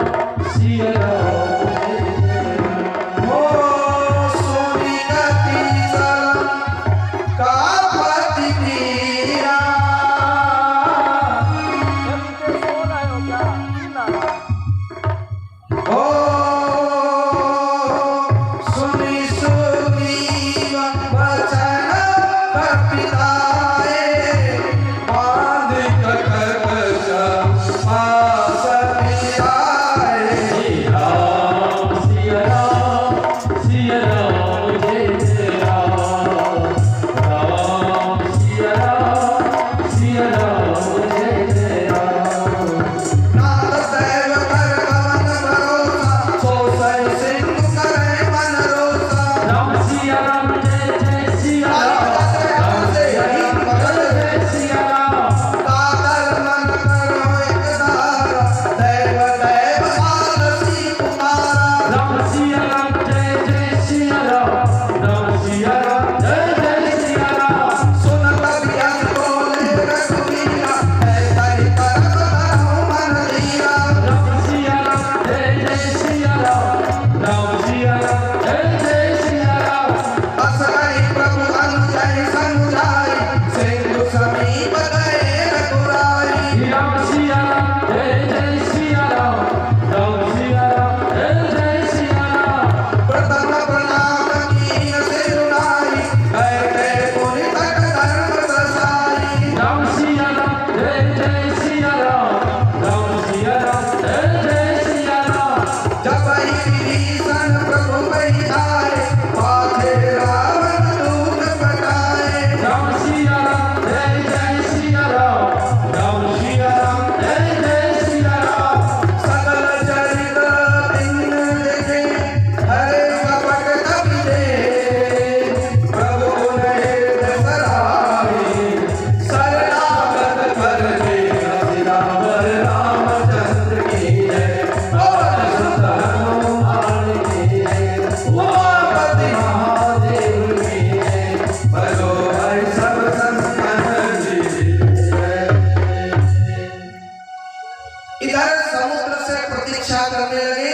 इधर समुद्र से प्रतीक्षा करने लगे।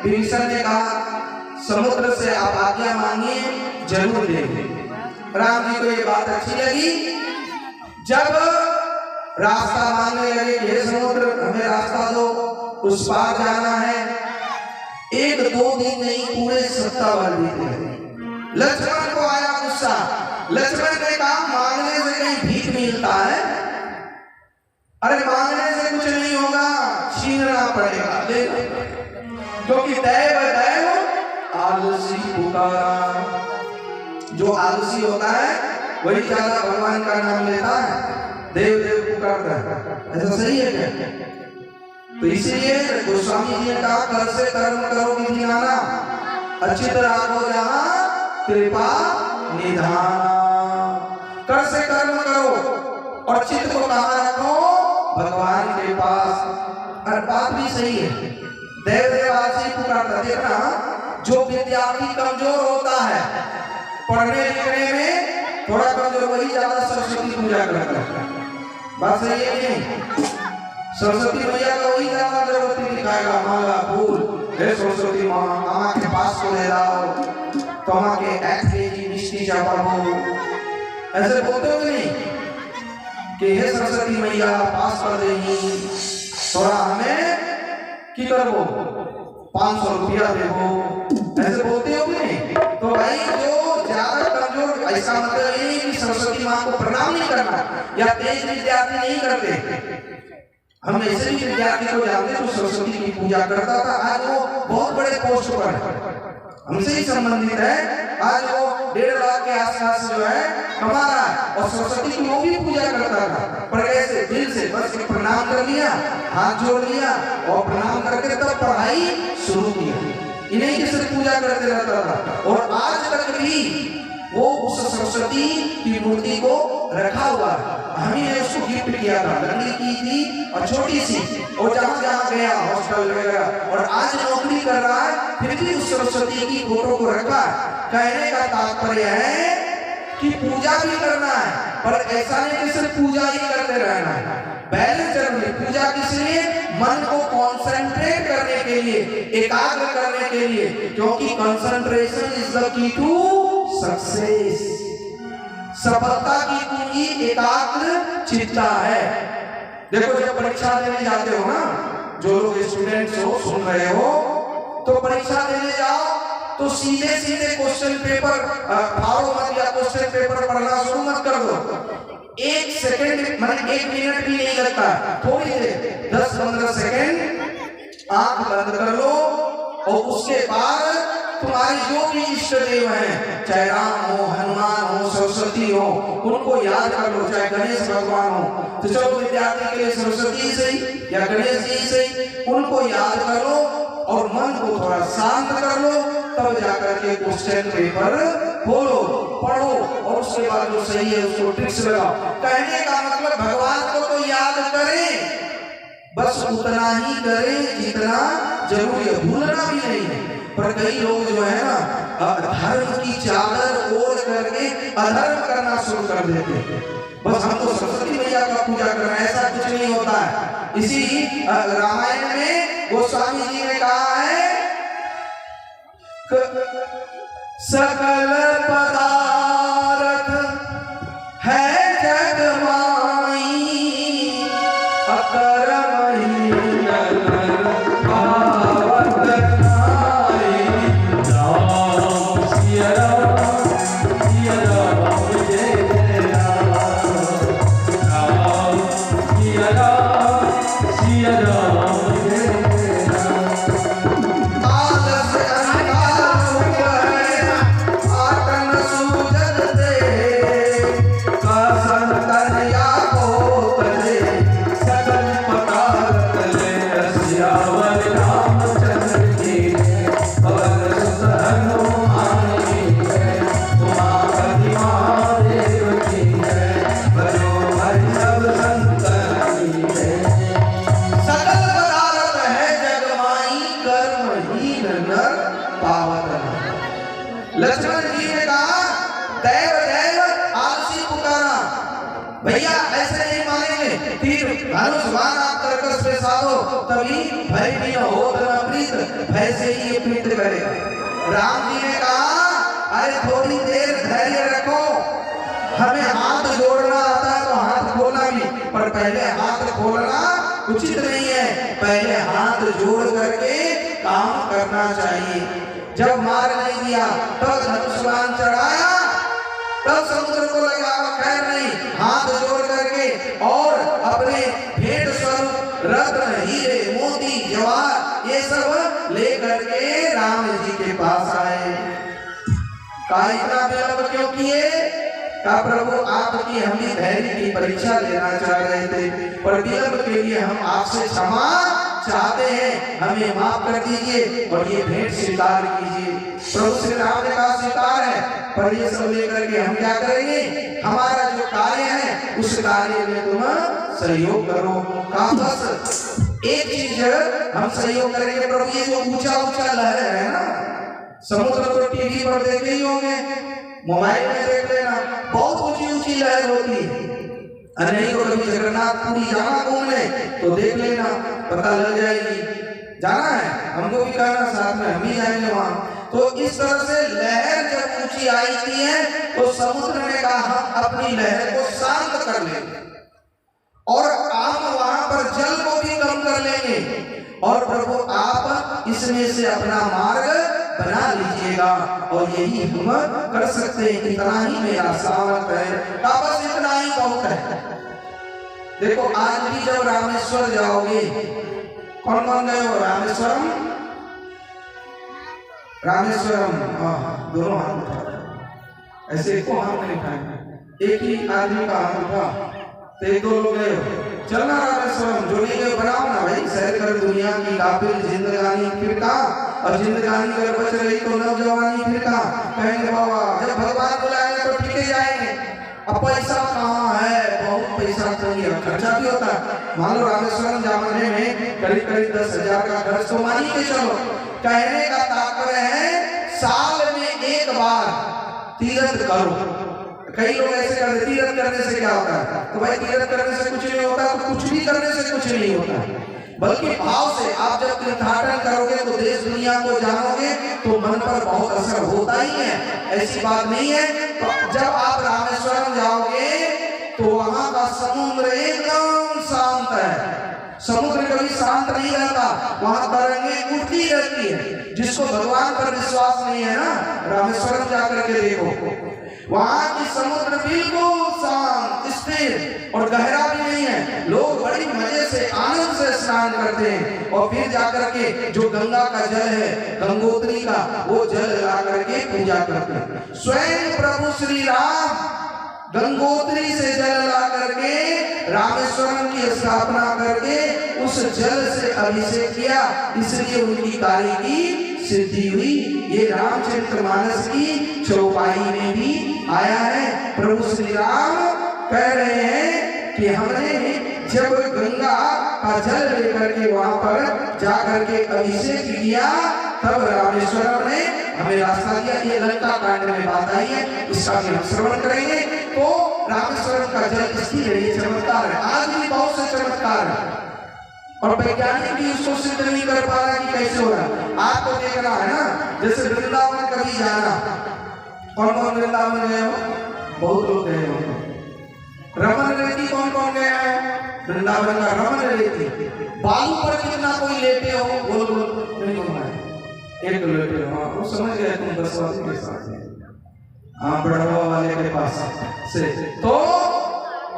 विभीषण ने कहा समुद्र से आप आज्ञा मांगिए, जरूर देंगे। राम जी को ये बात अच्छी लगी। जब रास्ता मांगने लगे कि हे समुद्र हमें रास्ता दो, उस पार जाना है, 1-2 दिन नहीं पूरे 7 बार बीते लगे। लक्ष्मण को आया गुस्सा। लक्ष्मण ने कहा मांगने से कहीं भीख मिलता है? अरे मांगने से कुछ नहीं होगा, छीनना पड़ेगा, क्योंकि दैव आलसी पुकारा। जो आलसी होता है वही ज्यादा भगवान का नाम लेता है, देव देव पुकारता है। ऐसा सही है क्या? तो इसलिए गोस्वामी जी ने कहा कर से कर्म करो विधि नाना, अच्छी तरह हो जहां कृपा निधान। कर से कर्म करो और चित्त को कहां रखो? भगवान के पास। और बात भी सही है, देव देवासी पुकारता। देखना जो विद्यार्थी कमजोर होता है पढ़ने लिखने में, थोड़ा कमजोर, वही ज्यादा सरस्वती पूजा करता है। बात सही है नहीं? सरस्वती मैया को वही ज्यादा जरूरत दिखाएगा, माला फूल, हे सरस्वती माँ के पास को ले आओ, तो के 1 केजी मिष्टी चावल हो, ऐसे बोलते हो नहीं कि हे सरस्वती मैया पास कर देगी, थोड़ा हमें की करबो 500 रुपया देवो, ऐसे बोलते हो नहीं? तो भाई जो ज्यादा कमजोर, ऐसा मतलब ये कि सरस्वती माँ को प्रणाम नहीं करना या तेज विद्यार्थी नहीं करते। हम ऐसे भी विद्यार्थी को जानते जो सरस्वती की पूजा करता था, आज वो बहुत बड़े पोस्ट पर है, हमसे ही संबंधित है। आज वो 1.5 लाख के आसपास जो है कमा रहा है, और सरस्वती की वो भी पूजा करता था, पर कैसे? दिल से, बस प्रणाम कर लिया, हाथ जोड़ लिया और प्रणाम करके तब पढ़ाई शुरू किया। इन्हीं की सिर्फ पूजा करते रहता था, और आज तक भी वो उस सरस्वती की मूर्ति को रखा हुआ है। हमने उसको गिफ्ट किया था, लकड़ी की थी और छोटी सी, और जहाँ जहाँ गया हॉस्टल वगैरह, और आज नौकरी कर रहा है, फिर भी उस सरस्वती की फोटो को रखा है। कहने का तात्पर्य है कि पूजा भी करना है, पर ऐसा नहीं कि सिर्फ पूजा ही करते रहना है, बैलेंस जरूरी। पूजा किस लिए? मन को कॉन्सेंट्रेट करने के लिए, एकाग्र करने के लिए, क्योंकि concentration is the key to success. सफलता की कुंजी एकाग्र चित्ता है। देखो जब परीक्षा देने जाते हो ना, जो लोग स्टूडेंट्स हो सुन रहे हो, तो परीक्षा देने जाओ तो सीधे सीधे क्वेश्चन पेपर फाड़ो मत, या क्वेश्चन पेपर पढ़ना शुरू मत कर दो। 1 सेकंड मतलब 1 मिनट भी नहीं लगता, थोड़ी देर 10-15 सेकंड आंख बंद कर लो, और उसके बाद तुम्हारी जो भी इष्ट देव हैं, चाहे राम हो, हनुमान हो, सरस्वती हो, उनको याद कर लो। चाहे गणेश भगवान हो, तो चलो विद्यार्थी के लिए सरस्वती सही या गणेश जी सही, उनको याद कर लो और मन को थोड़ा शांत कर लो, तब जाकर के क्वेश्चन पेपर खोलो, पढ़ो, और उसके बाद जो सही है उसको ट्रिक्स लगाओ। कहने का मतलब भगवान को तो याद करें, बस उतना ही करें जितना जरूरी है, भूलना भी नहीं है। पर कई लोग जो है ना धर्म की चादर ओढ़ करके अधर्म करना शुरू कर देते हैं। बस हम तो सरस्वती मैया का पूजा कर रहे हैं, ऐसा कुछ नहीं होता है। इसी रामायण में गोस्वामी जी ने कहा है सकल पदार्थ है जग माई, अकरमहि सकल कभी भय भी न हो न प्रीत, भय से ही ये प्रीत करेगा। राम जी ने कहा अरे थोड़ी देर धैर्य रखो, हमें हाथ जोड़ना आता है तो हाथ खोलना भी, पर पहले हाथ खोलना उचित नहीं है, पहले हाथ जोड़ करके काम करना चाहिए। जब मार नहीं दिया तब धनुष्मान चढ़ाया, तब समुद्र को लगा खैर नहीं, हाथ जोड़ करके और अपने भेंट स्वरूप रत्न हीरे मोती जवाहर ये सब लेकर के राम जी के पास आए। कहा इतना विलंब क्यों किए? कहा प्रभु आपकी हमें धैर्य की परीक्षा लेना चाह रहे थे, पर विलंब के लिए हम आपसे क्षमा चाहते हैं, हमें माफ कर दीजिए और ये भेंट स्वीकार कीजिए। प्रभु श्री राम ने कहा स्वीकार है, पर ये सब लेकर के हम क्या करेंगे? हमारा जो कार्य है उस कार्य में तुम सहयोग करो। कहा बस एक चीज हम सहयोग करेंगे प्रभु, ये जो ऊंचा ऊंचा लहर है ना, समुद्र तो टीवी पर देखे ही होंगे, मोबाइल में देख लेना, बहुत ऊंची ऊंची लहर होती है। नहीं तो कभी जगन्नाथपुरी जाना घूमने तो देख लेना, पता लग जाएगी। जाना है हमको भी, कहना साथ में हम ही जाएंगे वहां। तो इस तरह से लहर जब ऊंची आई थी है तो समुद्र ने कहा हम अपनी लहर को शांत कर लेंगे और आप वहां पर जल को भी कम कर लेंगे, और प्रभु आप इसमें से अपना मार्ग बना लीजिएगा, और यही हम कर सकते हैं। इतना ही मेरा सामर्थ है, बस इतना ही बहुत है। देखो आज भी जब रामेश्वर जाओगे, कौन कौन गए हो रामेश्वरम? रामेश्वरम दोनों हाथ उठा, ऐसे को हाथ नहीं उठाए, एक ही आदमी का हाथ उठा तो एक दो लोग गए हो। चलना रामेश्वरम, जो नहीं गए बनाओ ना भाई, सैर कर दुनिया की काबिल जिंदगानी फिर का, और जिंदगानी अगर बच रही तो नौजवानी फिर का। कहेंगे बाबा जब भगवान बुलाएंगे तो ठीक जाएंगे, अब पैसा कहाँ है, बहुत पैसा चाहिए, खर्चा भी होता है। मान लो रामेश्वरम जाने में करीब करीब 10,000 का खर्च तो मान के चलो। कहने का तात्पर्य है साल में एक बार तीर्थ करो। कई लोग ऐसे करते, तीर्थ करने से क्या होता है? तो भाई तीर्थ करने से कुछ नहीं होता, तो कुछ भी करने से कुछ नहीं होता, बल्कि भाव से आप जब तीर्थाटन करोगे तो देश दुनिया को जानोगे तो मन पर बहुत असर होता ही है, ऐसी बात नहीं है। तो जब आप रामेश्वरम जाओगे तो वहां का समुद्र एकदम शांत है, समुद्र कभी शांत नहीं रहता, वहां तरंगें उठती रहती है। जिसको भगवान पर विश्वास नहीं है ना, रामेश्वरम जाकर के देखो, वहां की समुद्र बिल्कुल शांत स्थिर और गहरा भी नहीं है। लोग बड़ी मजे से आनंद से स्नान करते हैं, और फिर जाकर के जो गंगा का जल है, गंगोत्री का, वो जल ला करके पूजा करते हैं। स्वयं प्रभु श्री राम गंगोत्री से जल ला करके रामेश्वरम की स्थापना करके उस जल से अभिषेक किया, इसलिए उनकी कार्य की सिद्धि हुई। ये रामचरितमानस की चौपाई में भी आया है। प्रभु श्री राम कह रहे हैं कि हमने जब गंगा का जल लेकर के वहां पर जाकर के अभिषेक किया, तब रामेश्वरम ने हमें रास्ता दिया। ये लंका कांड में बात आई है, इसका भी हम श्रवण करेंगे। तो रामेश्वरम का जल स्थिर है, ये चमत्कार है। आज भी बहुत से चमत्कार है, और वैज्ञानिक भी इसको सिद्ध नहीं कर पा रहा कि कैसे हो रहा। आपको देखना है ना, जैसे वृंदावन कभी जाना, कौन कौन वृंदावन गए हो? बहुत लोग गए हो। रमन रेती कौन कौन गया है? वृंदावन का रमन रेती। बालू पर कितना कोई लेटे हो? बोल बोल नहीं होना है, एक लेटे हो। हाँ वो समझ गए तुम, 10 वाले के साथ में, हाँ बढ़वा वाले के पास से। तो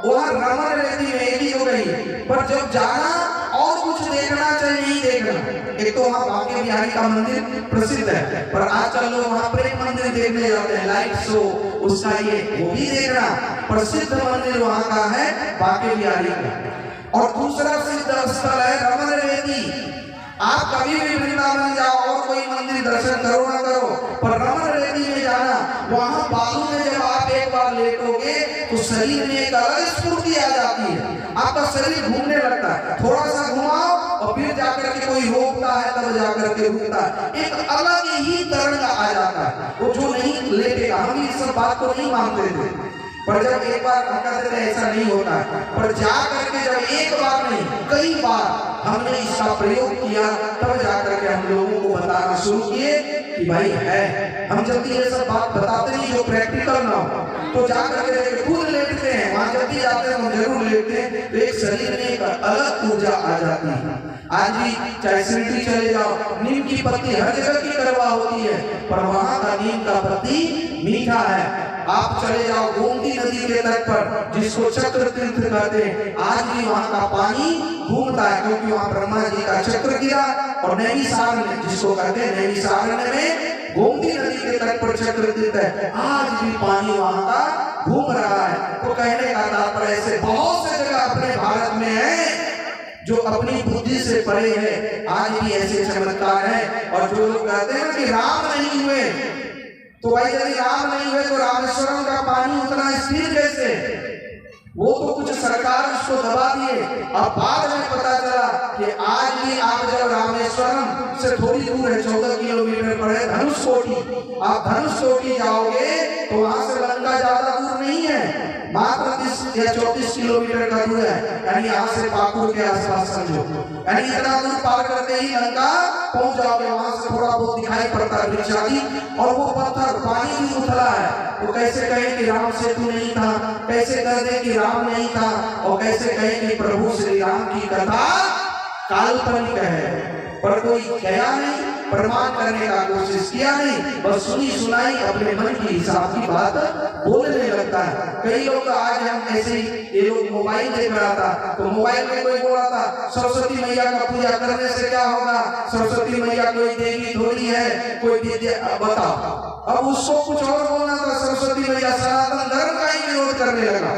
वह रमन रेती में एक ही हो गई, पर जब जाना और कुछ देखना चाहिए, नहीं देखना। एक तो वहाँ बांके बिहारी का मंदिर प्रसिद्ध है, पर आजकल लोग वहाँ प्रेम मंदिर देखने जाते हैं, लाइट शो उसका ये वो भी देखना। प्रसिद्ध मंदिर वहाँ का है बांके बिहारी का। और दूसरा सिद्ध स्थल है रमन रेती। आप कभी भी वृंदावन जाओ और कोई मंदिर दर्शन करो ना करो, पर रमन रेती में जाना, वहां बालू में जब आप एक बार लेटोगे तो शरीर में एक अलग स्फूर्ति आ जाती है, आपका शरीर घूमने लगता है। थोड़ा सा घुमाओ और फिर जाकर के कोई रोकता है, तब जाकर के रुकता है, एक अलग ही तरंग आ जाता है। वो जो नहीं लेटेगा, हम इस सब बात को नहीं मानते थे, पर जब एक बार हम कहते थे ऐसा नहीं होता, पर जा करके जब एक बार नहीं कई बार हमने इसका प्रयोग किया, तब जा करके हम लोगों को बताना शुरू किए कि भाई है। हम जल्दी ये सब बात बताते नहीं जो प्रैक्टिकल ना हो, तो जा करके खुद लेटते हैं, वहां जब भी जाते हैं हम जरूर लेटते हैं, तो एक शरीर में एक अलग ऊर्जा आ जाती है। आज भी चाहे सिटी चले जाओ, नीम की पत्ती हर जगह की करवा होती है, पर वहां का नीम का पत्ती मीठा है। आप चले जाओ गोमती नदी के तट पर, जिसको चक्र तीर्थ कहते हैं, आज भी वहां का पानी घूमता है, क्योंकि वहां ब्रह्मा जी का चक्र गिरा। और नैमिषारण्य जिसको कहते हैं, नैमिषारण्य में गोमती नदी के तट पर चक्र तीर्थ है, आज भी पानी वहां का घूम रहा है। तो कहने का तात्पर्य ऐसे बहुत से जगह अपने भारत में है जो अपनी बुद्धि से परे है, आज भी ऐसे चमत्कार है। और जो लोग कहते हैं कि राम नहीं हुए, तो भाई यदि राम नहीं हुए तो रामेश्वरम का पानी उतना स्थिर कैसे? वो तो कुछ सरकार उसको दबा दिए। अब बाद में पता चला कि आज भी आप जब रामेश्वरम से थोड़ी दूर है, 14 किलोमीटर पर है धनुषकोटी, आप धनुषकोटी जाओगे तो वहां से लंका ज्यादा दूर नहीं है, मात्र 30 या 34 किलोमीटर का दूर है, यानी यहाँ से पाकुड़ के आसपास समझो, यानी इतना दूर पार करते ही लंका पहुंच जाओगे। वहां से थोड़ा बहुत दिखाई पड़ता है वृक्ष आदि, और वो पत्थर पानी भी उथला है, तो कैसे कहें कि राम सेतु नहीं था, कैसे कह दे कि राम नहीं था, और कैसे कहें कि प्रभु श्री राम की कथा काल्पनिक है। पर कोई गया नहीं, प्रमाण करने का कोशिश किया नहीं, बस सुनी सुनाई अपने मन की हिसाब की बात बोलने लगता है। कई लोग आज हम ऐसे ही, ये लोग मोबाइल देख रहा था, तो मोबाइल में कोई बोला था सरस्वती मैया का पूजा करने से क्या होगा, सरस्वती मैया कोई देवी थोड़ी है, कोई विद्या, बताओ। अब उसको कुछ और बोलना था, सरस्वती मैया सनातन धर्म का ही विरोध करने लगा।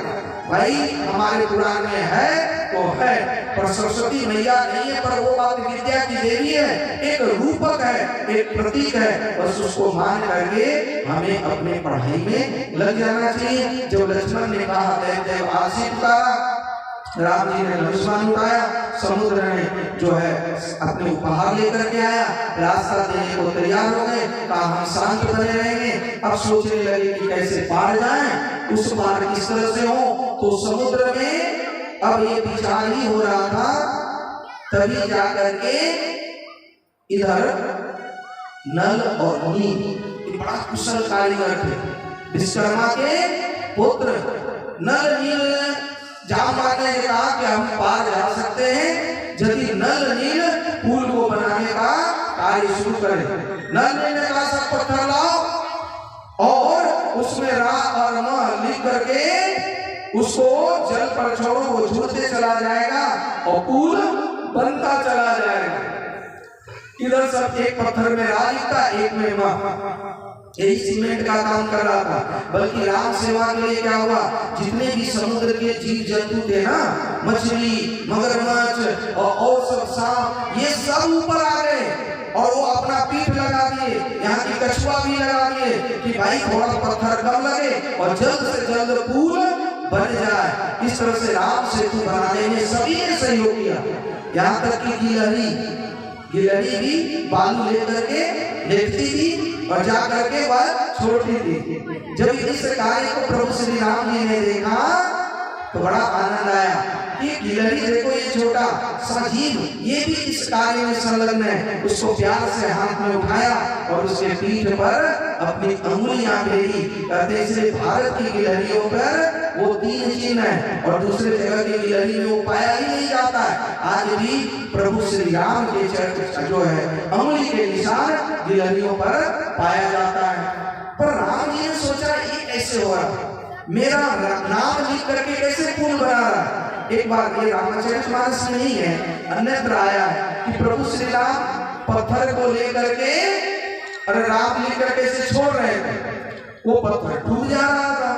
भाई हमारे पुराण में है तो है, पर सरस्वती मैया नहीं है, पर वो बात विद्या की देवी है, एक रूपक है, एक प्रतीक है, बस उसको मान करके हमें अपने पढ़ाई में लग जाना चाहिए। जब लक्ष्मण ने कहा देव देव आशीष उतारा, राम जी ने लक्ष्मण उठाया, समुद्र ने जो है अपने उपहार लेकर के आया, रास्ता देने को तैयार हो गए, कहा हम शांत बने रहेंगे। अब सोचने लगे कि कैसे पार जाएं, उस पार किस तरह से हो। तो समुद्र में अब ये विचार ही हो रहा था, तभी जाकर के इधर नल और नील बड़ा कुशल कारीगर थे, विश्वकर्मा के पुत्र नल नील जामवंत ने कहा कि हम पार जा सकते हैं यदि नल नील पुल को बनाने का कार्य शुरू करें। नल नील ने कहा सब पत्थर लाओ और उसमें रा और म लिख करके उसको जल पर छोड़ो, वो जुड़ते चला जाएगा और पुल बनता चला जाएगा। इधर सब एक पत्थर में रा लिखता, एक में म, यही सीमेंट का काम कर रहा था। बल्कि राम सेवा के लिए क्या हुआ, जितने भी समुद्र के जीव जंतु थे ना, मछली, मगरमच्छ और सब सांप, ये सब ऊपर आ गए और वो अपना पीठ लगा दिए, यहाँ की कछुआ भी लगा दिए कि भाई थोड़ा पत्थर कम लगे और जल्द से जल्द पुल बन जाए। इस तरह से राम सेतु बनाने में सभी ने सहयोग किया, यहाँ तक कि गिलहरी भी बालू लेकर के लेटती थी और जा करके वह छोड़ती थी। जब इस कार्य को प्रभु श्री राम जी ने देखा तो बड़ा आनंद आया कि गिलहरी देखो ये छोटा सा जीव, ये भी इस कार्य में संलग्न है। उसको प्यार से हाथ में उठाया और उसके पीठ पर अपनी अंगुलियां फेरी। कहते इसलिए भारत की गिलहरियों पर वो 3 चिन्ह है और दूसरे जगह की गिलहरी में वो पाया ही नहीं जाता है। आज भी प्रभु श्री राम के चरण जो है अंगुली के निशान गिलहरियों पर पाया जाता है। पर राम जी ने सोचा ये कैसे हो रहा, मेरा नाम लिख करके कैसे पुल बना रहा है। एक बार ये रामचरितमानस में नहीं है, अन्यत्र आया है कि प्रभु श्री राम पत्थर को लेकर के अरे राम लिख करके से छोड़ रहे थे, वो पत्थर टूट जा रहा था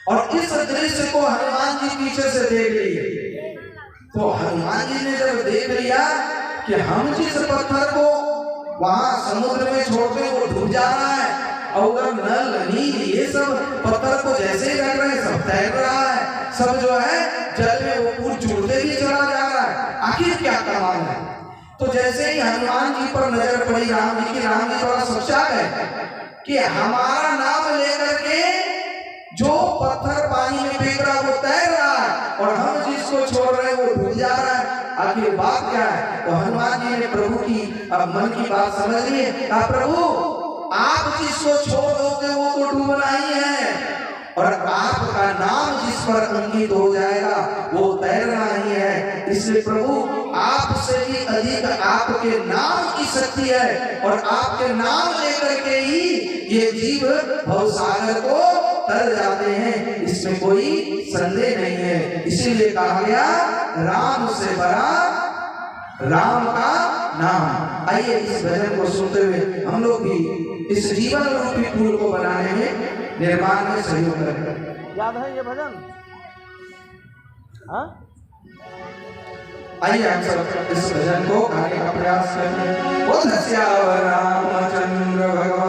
और इस दृश्य को हनुमान जी पीछे से देख लिए। तो हनुमान जी ने जब देख लिया कि हम जिस पत्थर को वहां समुद्र में छोड़ते वो डूब जा रहा है और नल नील ये सब पत्थर को जैसे ही रख रहे हैं सब तैर रहा है, सब जो है जल में वो पुल जुड़ते भी चला जा रहा है, आखिर क्या कमाल है। तो जैसे ही हनुमान जी पर नजर पड़ी राम जी की, राम जी थोड़ा सोचा है कि हमारा नाम लेकर के जो पत्थर पानी में फेंक रहा है वो तैर रहा है और हम जिसको छोड़ रहे हैं वो डूब जा रहा है। आखिर बात क्या है? तो हनुमान जी ने प्रभु की मन की बात समझ ली। कहा प्रभु आप जिसको छोड़ दोगे वो तो डूबना ही है और आपका नाम जिस पर अंकित हो जाएगा वो तैरना ही है। इसलिए प्रभु आपसे भी अधिक आपके नाम की शक्ति है और आपके नाम लेकर के ही ये जीव भवसागर को तर जाते हैं, इसमें कोई संदेह नहीं है। इसीलिए कहा गया राम से बड़ा राम का नाम। आइए इस भजन को सुनते हुए हम लोग भी इस जीवन रूपी फूल को बनाने में निर्माण में सहयोग करें। याद है ये भजन? हाँ, आइए हम सब इस भजन को गाने का प्रयास करें। बोल श्याम रामचंद्र भगवान